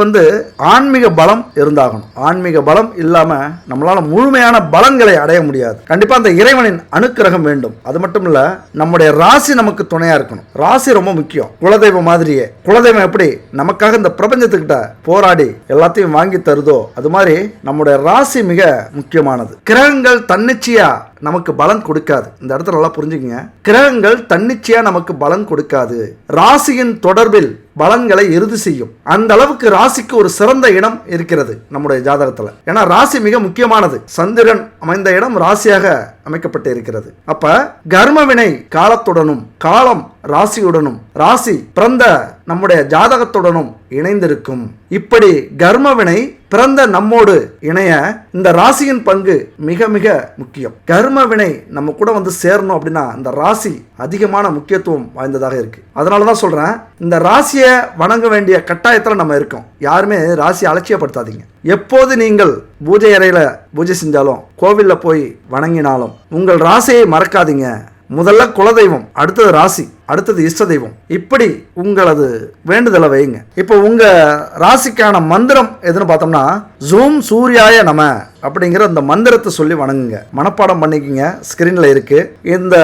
ஆன்மீக பலம் இருந்தாகணும். ஆன்மீக பலம் இல்லாம நம்மளால முழுமையான பலன்களை அடைய முடியாது. கண்டிப்பா அந்த இறைவனின் அனுக்கிரகம் வேண்டும். அது மட்டும் இல்ல, நம்முடைய ராசி நமக்கு துணையா இருக்கணும். ராசி ரொம்ப முக்கியம். குலதெய்வம் மாதிரியே, குலதெய்வம் எப்படி நமக்காக இந்த பிரபஞ்சத்துக்கிட்ட போராடி எல்லாத்தையும் வாங்கி தருதோ, அது மாதிரி நம்முடைய ராசி மிக முக்கியமானது. கிரகங்கள் தன்னிச்சையா நமக்கு பலன் கொடுக்காது. இந்த இடத்துல நல்லா புரிஞ்சுக்கங்க. கிரகங்கள் தன்னிச்சையா நமக்கு பலன் கொடுக்காது. ராசியின் தொடர்பில் பலன்களை இறுதி செய்யும். அந்த அளவுக்கு ராசிக்கு ஒரு சிறந்த இடம் இருக்கிறது நம்முடைய ஜாதகத்துல. ஏன்னா ராசி மிக முக்கியமானது. சந்திரன் அமைந்த இடம் ராசியாக அமைக்கப்பட்டு இருக்கிறது. அப்ப கர்மவினை காலத்துடனும், காலம் ராசியுடனும், ராசி பிறந்த நம்முடைய ஜாதகத்துடனும் இணைந்திருக்கும். இப்படி கர்மவினை பிறந்த நம்மோடு இணைய இந்த ராசியின் பங்கு மிக மிக முக்கியம். கர்மவினை நம்ம கூட சேரணும் அப்படின்னா இந்த ராசி அதிகமான முக்கியத்துவம் வாய்ந்ததாக இருக்கு. அதனாலதான் சொல்றேன், இந்த ராசியை வணங்க வேண்டிய கட்டாயத்தில் நம்ம இருக்கோம். யாருமே ராசியை அலட்சியப்படுத்தாதீங்க. எப்போது நீங்கள் பூஜை அறையில பூஜை செஞ்சாலும், கோவில்ல போய் வணங்கினாலும் உங்கள் ராசியை மறக்காதீங்க. முதல்ல குலதெய்வம், அடுத்தது ராசி, அடுத்தது இஷ்ட தெய்வம். இப்படி உங்களது வேண்டுதலை வைங்க. இப்போ உங்க ராசிக்கான மந்திரம் எதுன்னு பார்த்தோம்னா, ஜூம் சூர்யாய நம அப்படிங்கிற அந்த மந்திரத்தை சொல்லி வணங்குங்க. மனப்பாடம் பண்ணிக்கங்க, ஸ்கிரீன்ல இருக்கு. இந்த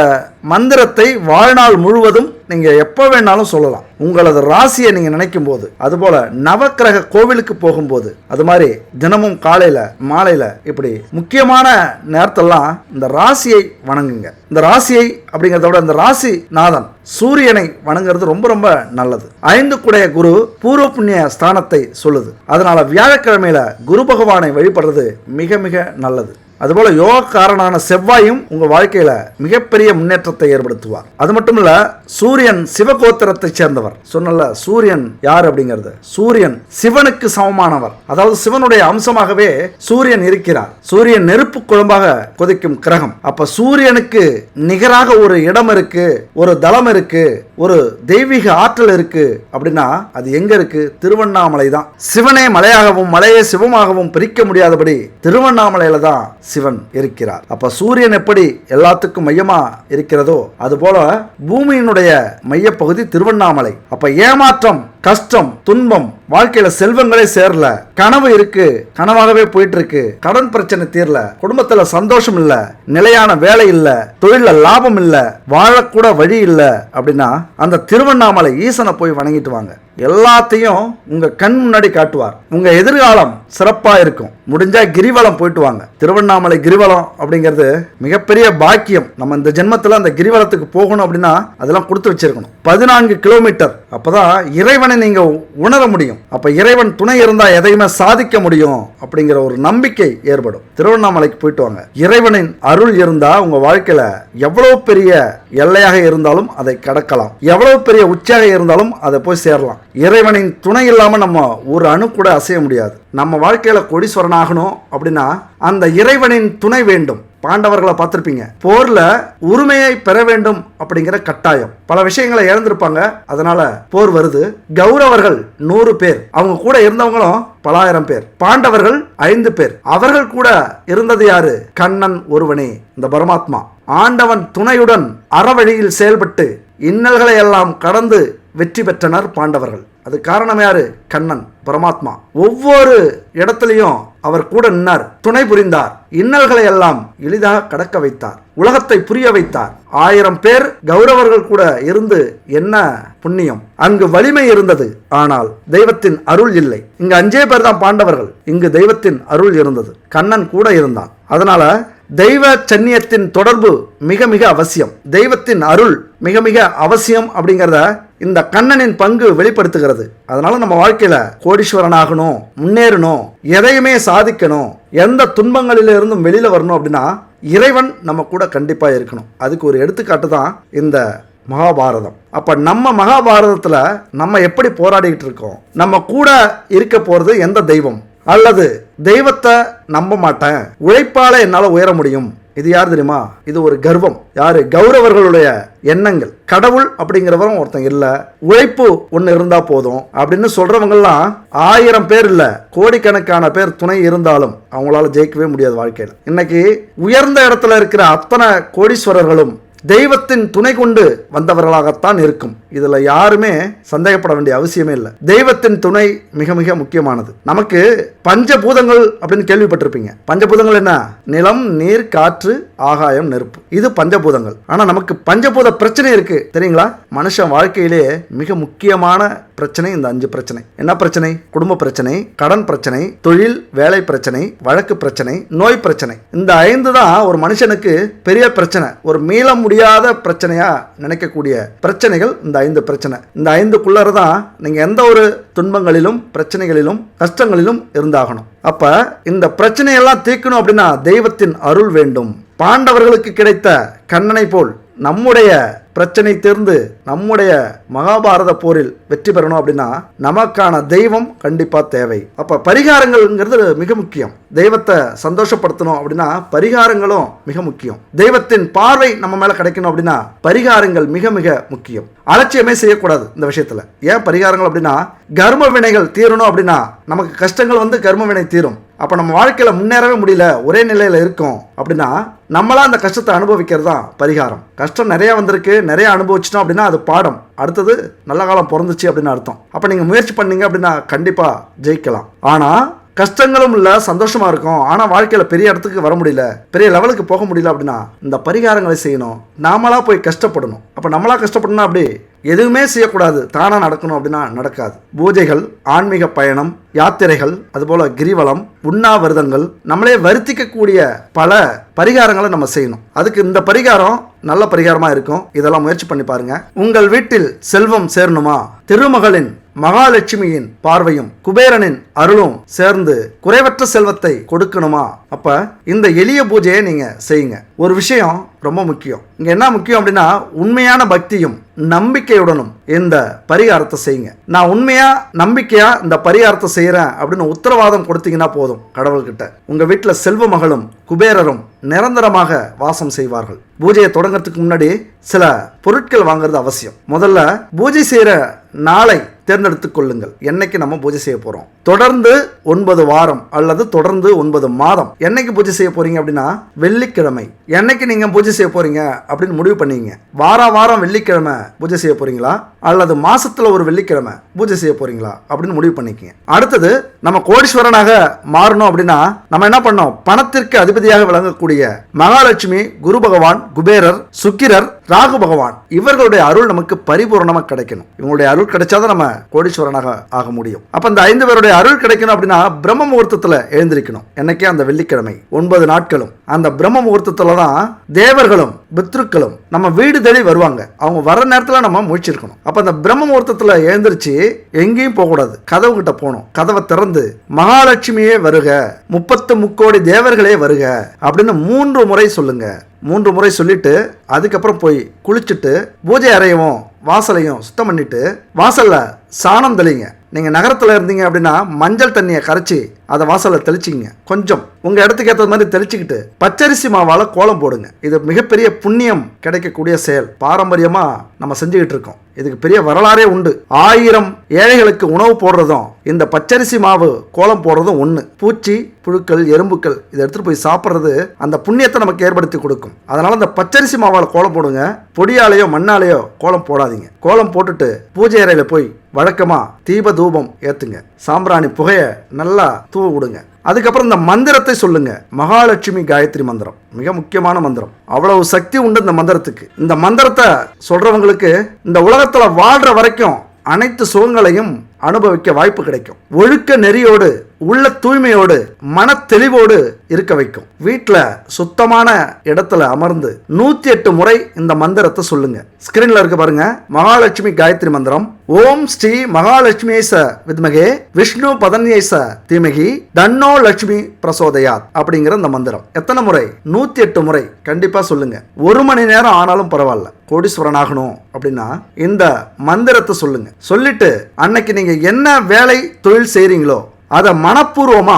மந்திரத்தை வாழ்நாள் முழுவதும் நீங்க எப்போ வேணாலும் சொல்லலாம். உங்களது ராசியை நீங்க நினைக்கும் போது, அதுபோல நவக்கிரக கோவிலுக்கு போகும்போது, அது மாதிரி தினமும் காலையில மாலையில இப்படி முக்கியமான நேரத்தெல்லாம் இந்த ராசியை வணங்குங்க. இந்த ராசியை அப்படிங்கிறத விட இந்த ராசி நாதன் சூரியனை வணங்குறது ரொம்ப ரொம்ப நல்லது. 5 குடைய குரு பூர்வ புண்ணிய ஸ்தானத்தை சொல்லுது. அதனால வியாழக்கிழமையில குரு பகவானை வழிபடுறது மிக மிக நல்லது. அதுபோல யோகக்காரனான செவ்வாயும் உங்க வாழ்க்கையில மிகப்பெரிய முன்னேற்றத்தை ஏற்படுத்துவார். அது மட்டும் இல்ல, சூரியன் சிவகோத்திரத்தை சேர்ந்தவர். சொன்னல சூரியன் யார் அப்படிங்கிறது, சூரியன் சிவனுக்கு சமமானவர். அதாவது சிவனுடைய அம்சமாகவே சூரியன் இருக்கிறார். சூரியன் நெருப்பு குழம்பாக கொதிக்கும் கிரகம். அப்ப சூரியனுக்கு நிகராக ஒரு இடம் இருக்கு, ஒரு தளம் இருக்கு, ஒரு தெய்வீக ஆற்றல் இருக்கு அப்படின்னா அது எங்க இருக்கு? திருவண்ணாமலை தான். சிவனே மலையாகவும் மலையே சிவமாகவும் பிரிக்க முடியாதபடி திருவண்ணாமலையில தான் சிவன் இருக்கிறார். அப்ப சூரியன் எப்படி எல்லாத்துக்கும் மையமா இருக்கிறதோ, அதுபோல பூமியினுடைய மையப்பகுதி திருவண்ணாமலை. அப்ப ஏமாற்றம், கஷ்டம், துன்பம், வாழ்க்கையில செல்வங்களே சேரல, கனவு இருக்கு, கனவாகவே போயிட்டு இருக்கு, கடன் பிரச்சனை தீரல, குடும்பத்துல சந்தோஷம் இல்ல, நிலையான வேலை இல்ல, தொழில லாபம் இல்ல, வாழக்கூட வழி இல்ல அப்படின்னா அந்த திருவண்ணாமலை ஈசனை போய் வணங்கிட்டு வாங்க. எல்லாத்தையும் உங்க கண் முன்னாடி காட்டுவார். உங்க எதிர்காலம் சிறப்பா இருக்கும். முடிஞ்சா கிரிவலம் போயிட்டு வாங்க. திருவண்ணாமலை கிரிவலம் அப்படிங்கிறது மிகப்பெரிய பாக்கியம். நம்ம இந்த ஜென்மத்துல அந்த கிரிவலத்துக்கு போகணும் அப்படின்னா அதெல்லாம் கொடுத்து வச்சிருக்கணும். 14 கிலோமீட்டர். அப்பதான் இறைவனை நீங்க உணர முடியும். அப்ப இறைவன் துணை இருந்தா எதையுமே சாதிக்க முடியும் அப்படிங்கிற ஒரு நம்பிக்கை ஏற்படும். திருவண்ணாமலைக்கு போயிட்டு வாங்க. இறைவனின் அருள் இருந்தா உங்க வாழ்க்கையில எவ்வளவு பெரிய எல்லையாக இருந்தாலும் அதை கடக்கலாம். எவ்வளவு பெரிய உச்சியாக இருந்தாலும் அதை போய் சேரலாம். இறைவனின் துணை இல்லாம நம்ம ஒரு அணு கூட அசைய முடியாது. நம்ம வாழ்க்கையில கோடீஸ்வரன் ஆகணும் அப்படின்னா அந்த இறைவனின் துணை வேண்டும். பாண்டவர்களை பார்த்திருப்பீங்க, போர்ல உரிமையை பெற வேண்டும் அப்படிங்கிற கட்டாயம். பல விஷயங்களை இழந்திருப்பாங்க, அதனால போர் வருது. கௌரவர்கள் 100 பேர், அவங்க கூட இருந்தவங்களும் பல ஆயிரம் பேர். பாண்டவர்கள் 5 பேர். அவர்கள் கூட இருந்தது யாரு? கண்ணன் ஒருவனே, இந்த பரமாத்மா. ஆண்டவன் துணையுடன் அறவழியில் செயல்பட்டு இன்னல்களை எல்லாம் கடந்து வெற்றி பெற்றனர் பாண்டவர்கள். அது காரணம் யாரு? கண்ணன் பரமாத்மா. ஒவ்வொரு இடத்துலையும் அவர் கூட நின்னார், துணை புரிந்தார், இன்னல்களை எல்லாம் எளிதாக கடக்க வைத்தார், உலகத்தை புரிய வைத்தார். 1000 பேர் கௌரவர்கள் கூட இருந்து என்ன புண்ணியம்? அங்கு வலிமை இருந்தது, ஆனால் தெய்வத்தின் அருள் இல்லை. இங்கு 5 பேர் தான் பாண்டவர்கள், இங்கு தெய்வத்தின் அருள் இருந்தது, கண்ணன் கூட இருந்தான். அதனால தெய்வ சன்னியத்தின் தொடர்பு மிக மிக அவசியம், தெய்வத்தின் அருள் மிக மிக அவசியம் அப்படிங்கிறத இந்த கண்ணனின் பங்கு வெளிப்படுத்துகிறது. அதனால நம்ம வாழ்க்கையில கோடீஸ்வரன் ஆகணும், முன்னேறணும், எதையுமே சாதிக்கணும், எந்த துன்பங்களிலிருந்தும் வெளியில வரணும் அப்படின்னா இறைவன் நம்ம கூட கண்டிப்பா இருக்கணும். அதுக்கு ஒரு எடுத்துக்காட்டு தான் இந்த மகாபாரதம். அப்ப நம்ம மகாபாரதத்துல நம்ம எப்படி போராடிக்கிட்டு இருக்கோம்? நம்ம கூட இருக்க போறது எந்த தெய்வம்? அல்லது தெய்வத்தை நம்ப மாட்டேன், உழைப்பால என்னால உயர முடியும், இது யார் தெரியுமா? இது ஒரு கர்வம். யாரு? கௌரவர்களுடைய எண்ணங்கள். கடவுள் அப்படிங்கிறவரும் ஒருத்தன் இல்ல, உழைப்பு ஒன்று இருந்தா போதும் அப்படின்னு சொல்றவங்கலாம் 1000 பேர் இல்ல, கோடிக்கணக்கான பேர் துணை இருந்தாலும் அவங்களால ஜெயிக்கவே முடியாது வாழ்க்கையில். இன்னைக்கு உயர்ந்த இடத்துல இருக்கிற அத்தனை கோடீஸ்வரர்களும் தெய்வத்தின் துணை கொண்டு வந்தவர்களாகத்தான் இருக்கும். இதுல யாருமே சந்தேகப்பட வேண்டிய அவசியமே இல்லை. தெய்வத்தின் துணை மிக மிக முக்கியமானது. நமக்கு பஞ்சபூதங்கள் அப்படின்னு கேள்விப்பட்டிருப்பீங்க. பஞ்சபூதங்கள் என்ன? நிலம், நீர், காற்று, ஆகாயம், நெருப்பு. இது பஞ்சபூதங்கள். ஆனா நமக்கு பஞ்சபூத பிரச்சனை இருக்கு தெரியுங்களா? மனுஷன் வாழ்க்கையிலே மிக முக்கியமான பிரச்சனை இந்த 5 பிரச்சனை. என்ன பிரச்சனை? குடும்ப பிரச்சனை, கடன் பிரச்சனை, தொழில் வேலை பிரச்சனை, வழக்கு பிரச்சனை, நோய் பிரச்சனை. இந்த 5 தான் ஒரு மனுஷனுக்கு பெரிய பிரச்சனை, ஒரு மீள முடியாத பிரச்சனையா நினைக்கக்கூடிய பிரச்சனைகள் இந்த 5 பிரச்சனை. இந்த 5க்குள்ளர தான் நீங்க எந்த ஒரு துன்பங்களிலும் பிரச்சனைகளிலும் கஷ்டங்களிலும் இருந்தாகணும். அப்ப இந்த பிரச்சனையெல்லாம் தீர்க்கணும் அப்படின்னா தெய்வத்தின் அருள் வேண்டும். பாண்டவர்களுக்கு கிடைத்த கண்ணனை போல் நம்முடைய பிரச்சனை தீர்ந்து நம்முடைய மகாபாரத போரில் வெற்றி பெறணும் அப்படின்னா நமக்கான தெய்வம் கண்டிப்பா தேவை. அப்ப பரிகாரங்கள்ங்கிறது மிக முக்கியம். தெய்வத்தை சந்தோஷப்படுத்தணும் அப்படின்னா பரிகாரங்களும் மிக முக்கியம். தெய்வத்தின் பார்வை நம்ம மேல கிடைக்கணும் அப்படின்னா பரிகாரங்கள் மிக மிக முக்கியம். அலட்சியமே செய்யக்கூடாது இந்த விஷயத்துல. ஏன் பரிகாரங்கள் அப்படின்னா கர்ம வினைகள் தீரணும் அப்படின்னா நமக்கு கஷ்டங்கள் வந்து கர்ம வினை தீரும். அப்ப நம்ம வாழ்க்கையில முன்னேறவே முடியல, ஒரே நிலையில இருக்கும் அப்படின்னா நம்மளா அந்த கஷ்டத்தை அனுபவிக்கிறது தான் பரிகாரம். கஷ்டம் நிறைய வந்திருக்கு, நிறைய அனுபவிச்சிட்டோம் அப்படின்னா அது பாடம். அடுத்தது நல்ல காலம் பிறந்துச்சு அப்படின்னு அர்த்தம். அப்ப நீங்க முயற்சி பண்ணீங்க அப்படின்னா கண்டிப்பா ஜெயிக்கலாம். ஆனா கஷ்டங்களும் இல்லை, சந்தோஷமா இருக்கும், ஆனால் வாழ்க்கையில் பெரிய இடத்துக்கு வர முடியல, பெரிய லெவலுக்கு போக முடியல அப்படின்னா இந்த பரிகாரங்களை செய்யணும். நாமளா போய் கஷ்டப்படணும். அப்போ நம்மளா கஷ்டப்படணும், அப்படி எதுவுமே செய்யக்கூடாது, தானாக நடக்கணும் அப்படின்னா நடக்காது. பூஜைகள், ஆன்மீக பயணம், யாத்திரைகள், அதுபோல கிரிவலம், உண்ணாவிரதங்கள், நம்மளே வருத்திக்கக்கூடிய பல பரிகாரங்களை நம்ம செய்யணும். அதுக்கு இந்த பரிகாரம் நல்ல பரிகாரமா இருக்கும். இதெல்லாம் முயற்சி பண்ணி பாருங்க. உங்கள் வீட்டில் செல்வம் சேரணுமா? திருமகளின் மகாலட்சுமியின் பார்வையும் குபேரனின் அருளும் சேர்ந்து குறைவற்ற செல்வத்தை கொடுக்கணுமா? அப்ப இந்த எளிய பூஜையை நீங்க செய்யுங்க. ஒரு விஷயம் ரொம்ப முக்கியம். இங்க என்ன முக்கியம் அப்படின்னா உண்மையான பக்தியும் நம்பிக்கையுடனும் இந்த பரிகாரத்தை செய்யுங்க. நான் உண்மையா நம்பிக்கையா இந்த பரிகாரத்தை செய்யறேன் அப்படின்னு உத்தரவாதம் கொடுத்தீங்கன்னா போதும். கடவுள்கிட்ட உங்க வீட்டில் செல்வ மகளும் குபேரரும் நிரந்தரமாக வாசம் செய்வார்கள். பூஜையை தொடங்கிறதுக்கு முன்னாடி சில பொருட்கள் வாங்குறது அவசியம். முதல்ல பூஜை செய்யற நாளை தேர்ந்தெடுத்துக் கொள்ளுங்கள். என்னைக்கு நம்ம பூஜை செய்ய போறோம்? தொடர்ந்து 9 வாரம் அல்லது தொடர்ந்து 9 மாதம். என்னைக்கு பூஜை செய்ய போறீங்க அப்படின்னா வெள்ளிக்கிழமை. என்னைக்கு நீங்க பூஜை செய்ய போறீங்க அப்படின்னு முடிவு பண்ணீங்க. வாரம் வெள்ளிக்கிழமை பூஜை செய்ய போறீங்களா அல்லது மாசத்துல ஒரு வெள்ளிக்கிழமை பூஜை செய்ய போறீங்களா அப்படின்னு முடிவு பண்ணிக்கங்க. அடுத்தது நம்ம கோடீஸ்வரனாக மாறணும் அப்படின்னா நம்ம என்ன பண்ணோம்? பணத்திற்கு அதிபதியாக விளங்கக்கூடிய மகாலட்சுமி, குரு பகவான், குபேரர், சுக்கிரர், ராகு பகவான் இவர்களுடைய அருள் நமக்கு பரிபூர்ணமாக கிடைக்கணும். இவங்களுடைய அருள் கிடைச்சாதான் நம்ம கோடீஸ்வரனாக ஆக முடியும். அப்ப இந்த 5 பேருடைய அருள் கிடைக்கணும் அப்படின்னா பிரம்ம முகூர்த்தத்துல எழுந்திருக்கணும். என்னைக்கே அந்த வெள்ளிக்கிழமை 9 நாட்களும் அந்த பிரம்ம முகூர்த்தத்துல தான் தேவர்களும் பித்ருக்களும் நம்ம வீடு தேடி வருவாங்க. அவங்க வர நேரத்துல நம்ம முழிச்சிருக்கணும். அப்ப அந்த பிரம்ம முகூர்த்தத்துல எழுந்திருச்சு எங்கேயும் போக கூடாது, கதவு கிட்ட போகணும். கதவை திறந்து மகாலட்சுமியே வருக, 30 முக்கோடி தேவர்களே வருக அப்படின்னு 3 முறை சொல்லுங்க. 3 முறை சொல்லிட்டு அதுக்கப்புறம் போய் குளிச்சுட்டு பூஜை அறையவும் வாசலையும் சுத்தம் பண்ணிட்டு வாசல்ல சாணம் தெளிங்க. நீங்க நகரத்துல இருந்தீங்க அப்படின்னா மஞ்சள் தண்ணியை கரைச்சி அதை வாசல்ல தெளிச்சிங்க. கொஞ்சம் உங்க இடத்துக்கு ஏற்ற மாதிரி தெளிச்சுக்கிட்டு பச்சரிசி மாவால கோலம் போடுங்க. இது மிகப்பெரிய புண்ணியம் கிடைக்கக்கூடிய செயல். பாரம்பரியமா நம்ம செஞ்சுக்கிட்டு இருக்கோம். இதுக்கு பெரிய வரலாறே உண்டு. 1000 ஏழைகளுக்கு உணவு போடுறதும் இந்த பச்சரிசி மாவு கோலம் போடுறதும் ஒண்ணு. பூச்சி, புழுக்கள், எறும்புக்கள் இதை எடுத்துட்டு போய் சாப்பிட்றது அந்த புண்ணியத்தை நமக்கு ஏற்படுத்தி கொடுக்கும். அதனால இந்த பச்சரிசி மாவால கோலம் போடுங்க. பொடியாலேயோ மண்ணாலேயோ கோலம் போடாதீங்க. கோலம் போட்டுட்டு பூஜை அறையில போய் வழக்கமா தீப தூபம் ஏத்துங்க, சாம்பிராணி புகைய நல்லா தூவ விடுங்க. அதுக்கப்புறம் இந்த மந்திரத்தை சொல்லுங்க. மகாலட்சுமி காயத்ரி மந்திரம் மிக முக்கியமான மந்திரம். அவ்வளவு சக்தி உண்டு இந்த மந்திரத்துக்கு. இந்த மந்திரத்தை சொல்றவங்களுக்கு இந்த உலகத்துல வாழ்ற வரைக்கும் அனைத்து சுகங்களையும் அனுபவிக்க வாய்ப்பு கிடைக்கும். ஒழுக்க நெறியோடு, உள்ள தூய்மையோடு, மன தெளிவோடு இருக்க வைக்கும். வீட்டில் சுத்தமான இடத்துல அமர்ந்து 108 முறை இந்த மந்திரத்தை சொல்லுங்க. ஸ்கிரீன்ல இருக்கு பாருங்க, மகாலட்சுமி காயத்ரி மந்திரம். ஓம் ஸ்ரீ மகாலட்சுமி வித்மகே விஷ்ணு பதன்யை தீமகி தன்னோ லட்சுமி பிரசோதயாத் அப்படிங்கிற இந்த மந்திரம். எத்தனை முறை? 108 முறை கண்டிப்பா சொல்லுங்க. 1 மணி நேரம் ஆனாலும் பரவாயில்ல. கோடீஸ்வரன் ஆகணும் அப்படின்னா இந்த மந்திரத்தை சொல்லுங்க. சொல்லிட்டு அன்னைக்கு நீங்க என்ன வேலை தொழில் செய்றீங்களோ அதை மனப்பூர்வமா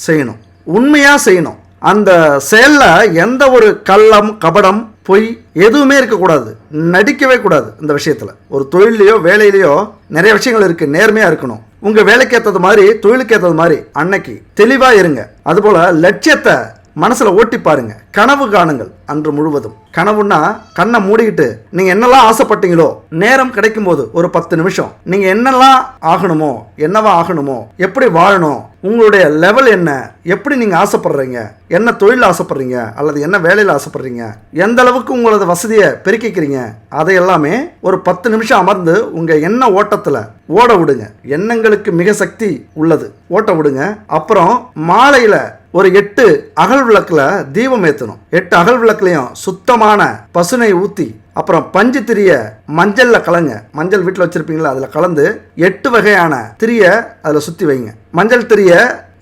செய்யணும், உண்மையா செய்யணும். அந்த செயல்ல எந்த ஒரு கள்ளம் கபடம் பொய் எதுவுமே இருக்கக்கூடாது, நடிக்கவே கூடாது. இந்த விஷயத்துல ஒரு தொழிலையோ வேலையிலையோ நிறைய விஷயங்கள் இருக்கு. நேர்மையா இருக்கணும். உங்க வேலைக்கு ஏற்றது மாதிரி தொழிலுக்கு ஏற்றது மாதிரி அன்னைக்கு தெளிவா இருங்க. அதுபோல லட்சியத்தை மனசுல ஓட்டி பாருங்க. கனவு காணுங்கள் அன்று முழுவதும். கனவுன்னா கண்ணை மூடிக்கிட்டு நீங்க என்னெல்லாம் ஆசைப்பட்டீங்களோ நேரம் கிடைக்கும் போது ஒரு 10 நிமிஷம் நீங்க என்னெல்லாம் ஆகணுமோ, என்னவா ஆகணுமோ, எப்படி வாழணும், உங்களுடைய லெவல் என்ன, எப்படி நீங்க ஆசைப்படுறீங்க, என்ன தொழில் ஆசைப்படுறீங்க அல்லது என்ன வேலையில் ஆசைப்படுறீங்க, எந்த அளவுக்கு உங்களோட வசதியை பெருக்கிக்கிறீங்க, அதை எல்லாமே ஒரு 10 நிமிஷம் அமர்ந்து உங்க எண்ண ஓட்டத்துல ஓட விடுங்க. எண்ணங்களுக்கு மிக சக்தி உள்ளது, ஓட்ட விடுங்க. அப்புறம் மாலையில ஒரு 8 அகல் விளக்குல தீபம் ஏற்றணும். 8 அகல் விளக்குலையும் சுத்தமான பசுனை ஊற்றி, அப்புறம் பஞ்சு திரிய மஞ்சள்ல கலங்க. மஞ்சள் வீட்டில் வச்சிருப்பீங்களா, அதில் கலந்து 8 வகையான திரிய அதில் சுற்றி வைங்க. மஞ்சள் திரிய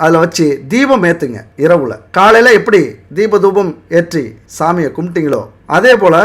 அதில் வச்சு தீபம் ஏற்றுங்க. இரவுல காலையில் எப்படி தீப தூபம் ஏற்றி சாமியை கும்பிட்டீங்களோ அதே போல்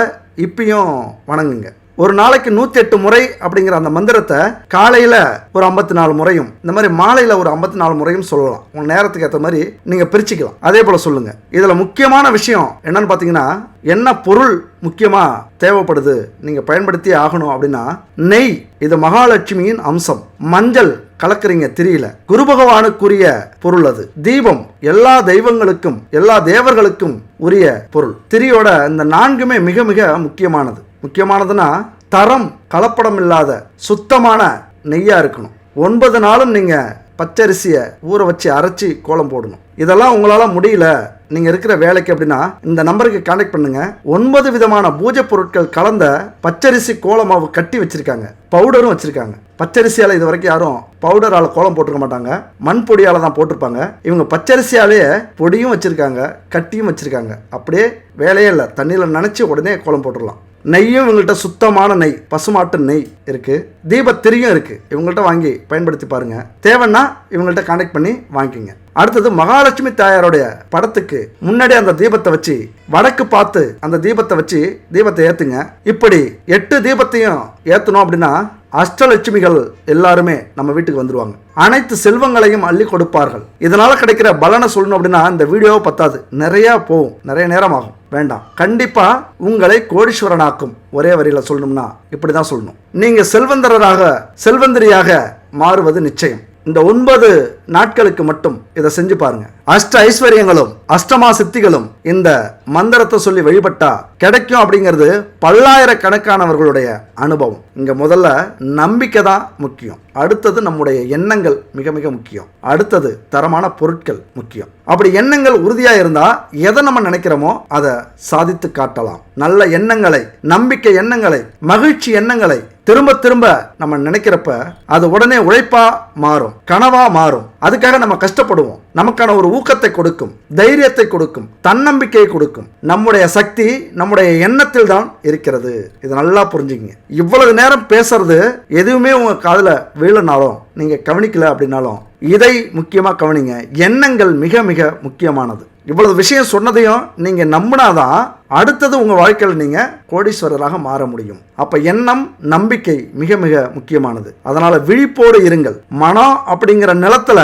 இப்பயும் வணங்குங்க. ஒரு நாளைக்கு 108 முறை அப்படிங்கிற அந்த மந்திரத்தை காலையில் ஒரு 54 முறையும், இந்த மாதிரி மாலையில் ஒரு 54 முறையும் சொல்லலாம். உங்க நேரத்துக்கு ஏற்ற மாதிரி நீங்கள் பிரிச்சுக்கலாம். அதே போல் சொல்லுங்க. இதில் முக்கியமான விஷயம் என்னன்னு பார்த்தீங்கன்னா, என்ன பொருள் முக்கியமாக தேவைப்படுது நீங்கள் பயன்படுத்தி ஆகணும் அப்படின்னா, நெய். இது மகாலட்சுமியின் அம்சம். மஞ்சள் கலக்குறீங்க திரியில, குரு பகவானுக்குரிய பொருள் அது. தீபம் எல்லா தெய்வங்களுக்கும் எல்லா தேவர்களுக்கும் உரிய பொருள். திரியோட இந்த 4மே மிக மிக முக்கியமானது. முக்கியமானதுன்னா தரம் கலப்படம் இல்லாத சுத்தமான நெய்யா இருக்கணும். 9 நாளும் நீங்க பச்சரிசியை ஊற வச்சு அரைச்சி கோலம் போடணும். இதெல்லாம் உங்களால முடியல, நீங்க இருக்கிற வேலைக்கு அப்படின்னா இந்த நம்பருக்கு கான்டாக்ட் பண்ணுங்க. 9 விதமான பூஜை பொருட்கள் கலந்த பச்சரிசி கோலமாவு கட்டி வச்சிருக்காங்க, பவுடரும் வச்சிருக்காங்க. பச்சரிசியால இது வரைக்கும் யாரும் பவுடரால கோலம் போட்டிருக்க மாட்டாங்க, மண் பொடியால தான் போட்டிருப்பாங்க. இவங்க பச்சரிசியாலேயே பொடியும் வச்சிருக்காங்க, கட்டியும் வச்சிருக்காங்க. அப்படியே வேலையே இல்லை, தண்ணியில் நனைச்சு உடனே கோலம் போட்டுடலாம். நெய்யும் இவங்கள்ட்ட சுத்தமான நெய், பசுமாட்டு நெய் இருக்கு. தீபத்திரியும் இருக்கு. இவங்கள்ட்ட வாங்கி பயன்படுத்தி பாருங்க. தேவைன்னா இவங்கள்ட்ட கான்டாக்ட் பண்ணி வாங்கிக்கோங்க. அடுத்தது மகாலட்சுமி தாயாருடைய படத்துக்கு முன்னாடி அந்த தீபத்தை வச்சு வடக்கு பார்த்து அந்த தீபத்தை வச்சு தீபத்தை ஏத்துங்க. இப்படி 8 தீபத்தையும் ஏத்தணும் அப்படின்னா அஷ்டலட்சுமிகள் எல்லாருமே நம்ம வீட்டுக்கு வந்துருவாங்க. அனைத்து செல்வங்களையும் அள்ளி கொடுப்பார்கள். இதனால கிடைக்கிற பலனை சொல்லணும் அப்படின்னா இந்த வீடியோவை பத்தாது, நிறைய போகும், நிறைய நேரம் ஆகும். வேண்டாம். கண்டிப்பா உங்களை கோடீஸ்வரனாக்கும். ஒரே வரியில சொல்லணும்னா இப்படிதான் சொல்லணும். நீங்க செல்வந்தராக செல்வந்தரியாக மாறுவது நிச்சயம். இந்த 9 நாட்களுக்கு மட்டும் இதை செஞ்சு பாருங்க. அஷ்ட ஐஸ்வர்யங்களும் அஷ்டமா சித்திகளும் இந்த மந்திரத்தை சொல்லி வழிபட்டா கிடைக்கும் அப்படிங்கிறது பல்லாயிரக்கணக்கானவர்களுடைய அனுபவம். இங்க முதல்ல நம்பிக்கை தான் முக்கியம். அடுத்தது நம்முடைய எண்ணங்கள் மிக மிக முக்கியம். அடுத்தது தரமான பொருட்கள் முக்கியம். அப்படி எண்ணங்கள் உறுதியா இருந்தா எதை நம்ம நினைக்கிறோமோ அதை சாதித்து காட்டலாம். நல்ல எண்ணங்களை, நம்பிக்கை எண்ணங்களை, மகிழ்ச்சி எண்ணங்களை திரும்ப திரும்ப நம்ம நினைக்கிறப்ப அது உடனே உழைப்பா மாறும், கனவா மாறும். அதுக்காக நம்ம கஷ்டப்படுவோம். நமக்கான ஒரு ஊக்கத்தை கொடுக்கும், தைரியத்தை கொடுக்கும், தன்னம்பிக்கையை கொடுக்கும். நம்முடைய சக்தி நம்முடைய எண்ணத்தில் தான் இருக்கிறது. இது நல்லா புரிஞ்சுக்கங்க. இவ்வளவு நேரம் பேசுறது எதுவுமே உங்க காதுல வீழனாலும், நீங்க கவனிக்கல அப்படின்னாலும் இதை முக்கியமா கவனிங்க. எண்ணங்கள் மிக மிக முக்கியமானது. இவ்வளவு விஷயம் சொன்னதையும் நீங்க நம்பினாதான் அடுத்தது உங்க வாழ்க்கையில் நீங்க கோடீஸ்வரராக மாற முடியும். அப்ப எண்ணம், நம்பிக்கை மிக மிக முக்கியமானது. அதனால விழிப்போடு இருங்கள். மனம் அப்படிங்கிற நிலத்துல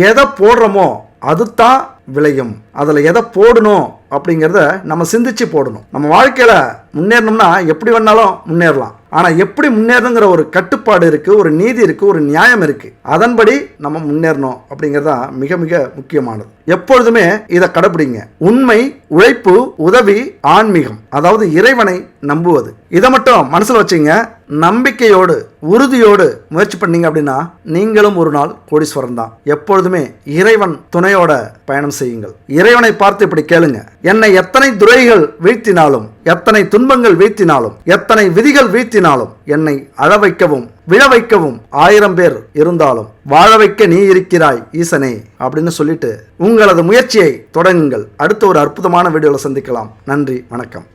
எதை போடுறோமோ அதுதான் விளையும். அதில் எதை போடணும் அப்படிங்கிறத நம்ம சிந்திச்சு போடணும். நம்ம வாழ்க்கையில் முன்னேறணும்னா எப்படி வேணாலும் முன்னேறலாம். ஆனால் எப்படி முன்னேறணுங்கிற ஒரு கட்டுப்பாடு இருக்குது, ஒரு நீதி இருக்குது, ஒரு நியாயம் இருக்குது. அதன்படி நம்ம முன்னேறணும் அப்படிங்கிறதா மிக மிக முக்கியமானது. எப்பொழுதுமே இதை கடைபிடிங்க. உண்மை, உழைப்பு, உதவி, ஆன்மீகம், அதாவது இறைவனை நம்புவது. இதை மட்டும் மனசில் வச்சுங்க. நம்பிக்கையோடு உறுதியோடு முயற்சி பண்ணீங்க அப்படின்னா நீங்களும் ஒரு நாள் கோடீஸ்வரன் தான். எப்பொழுதுமே இறைவன் துணையோட பயணம் செய்யுங்கள். இறைவனை பார்த்து இப்படி கேளுங்க, என்னை எத்தனை துரைகள் வீழ்த்தினாலும், எத்தனை துன்பங்கள் வீழ்த்தினாலும், எத்தனை விதிகள் வீழ்த்தினாலும், என்னை அழ வைக்கவும் விழ வைக்கவும் 1000 பேர் இருந்தாலும் வாழ வைக்க நீ இருக்கிறாய் ஈசனே அப்படின்னு சொல்லிட்டு உங்களது முயற்சியை தொடங்குங்கள். அடுத்த ஒரு அற்புதமான வீடியோவில் சந்திக்கலாம். நன்றி, வணக்கம்.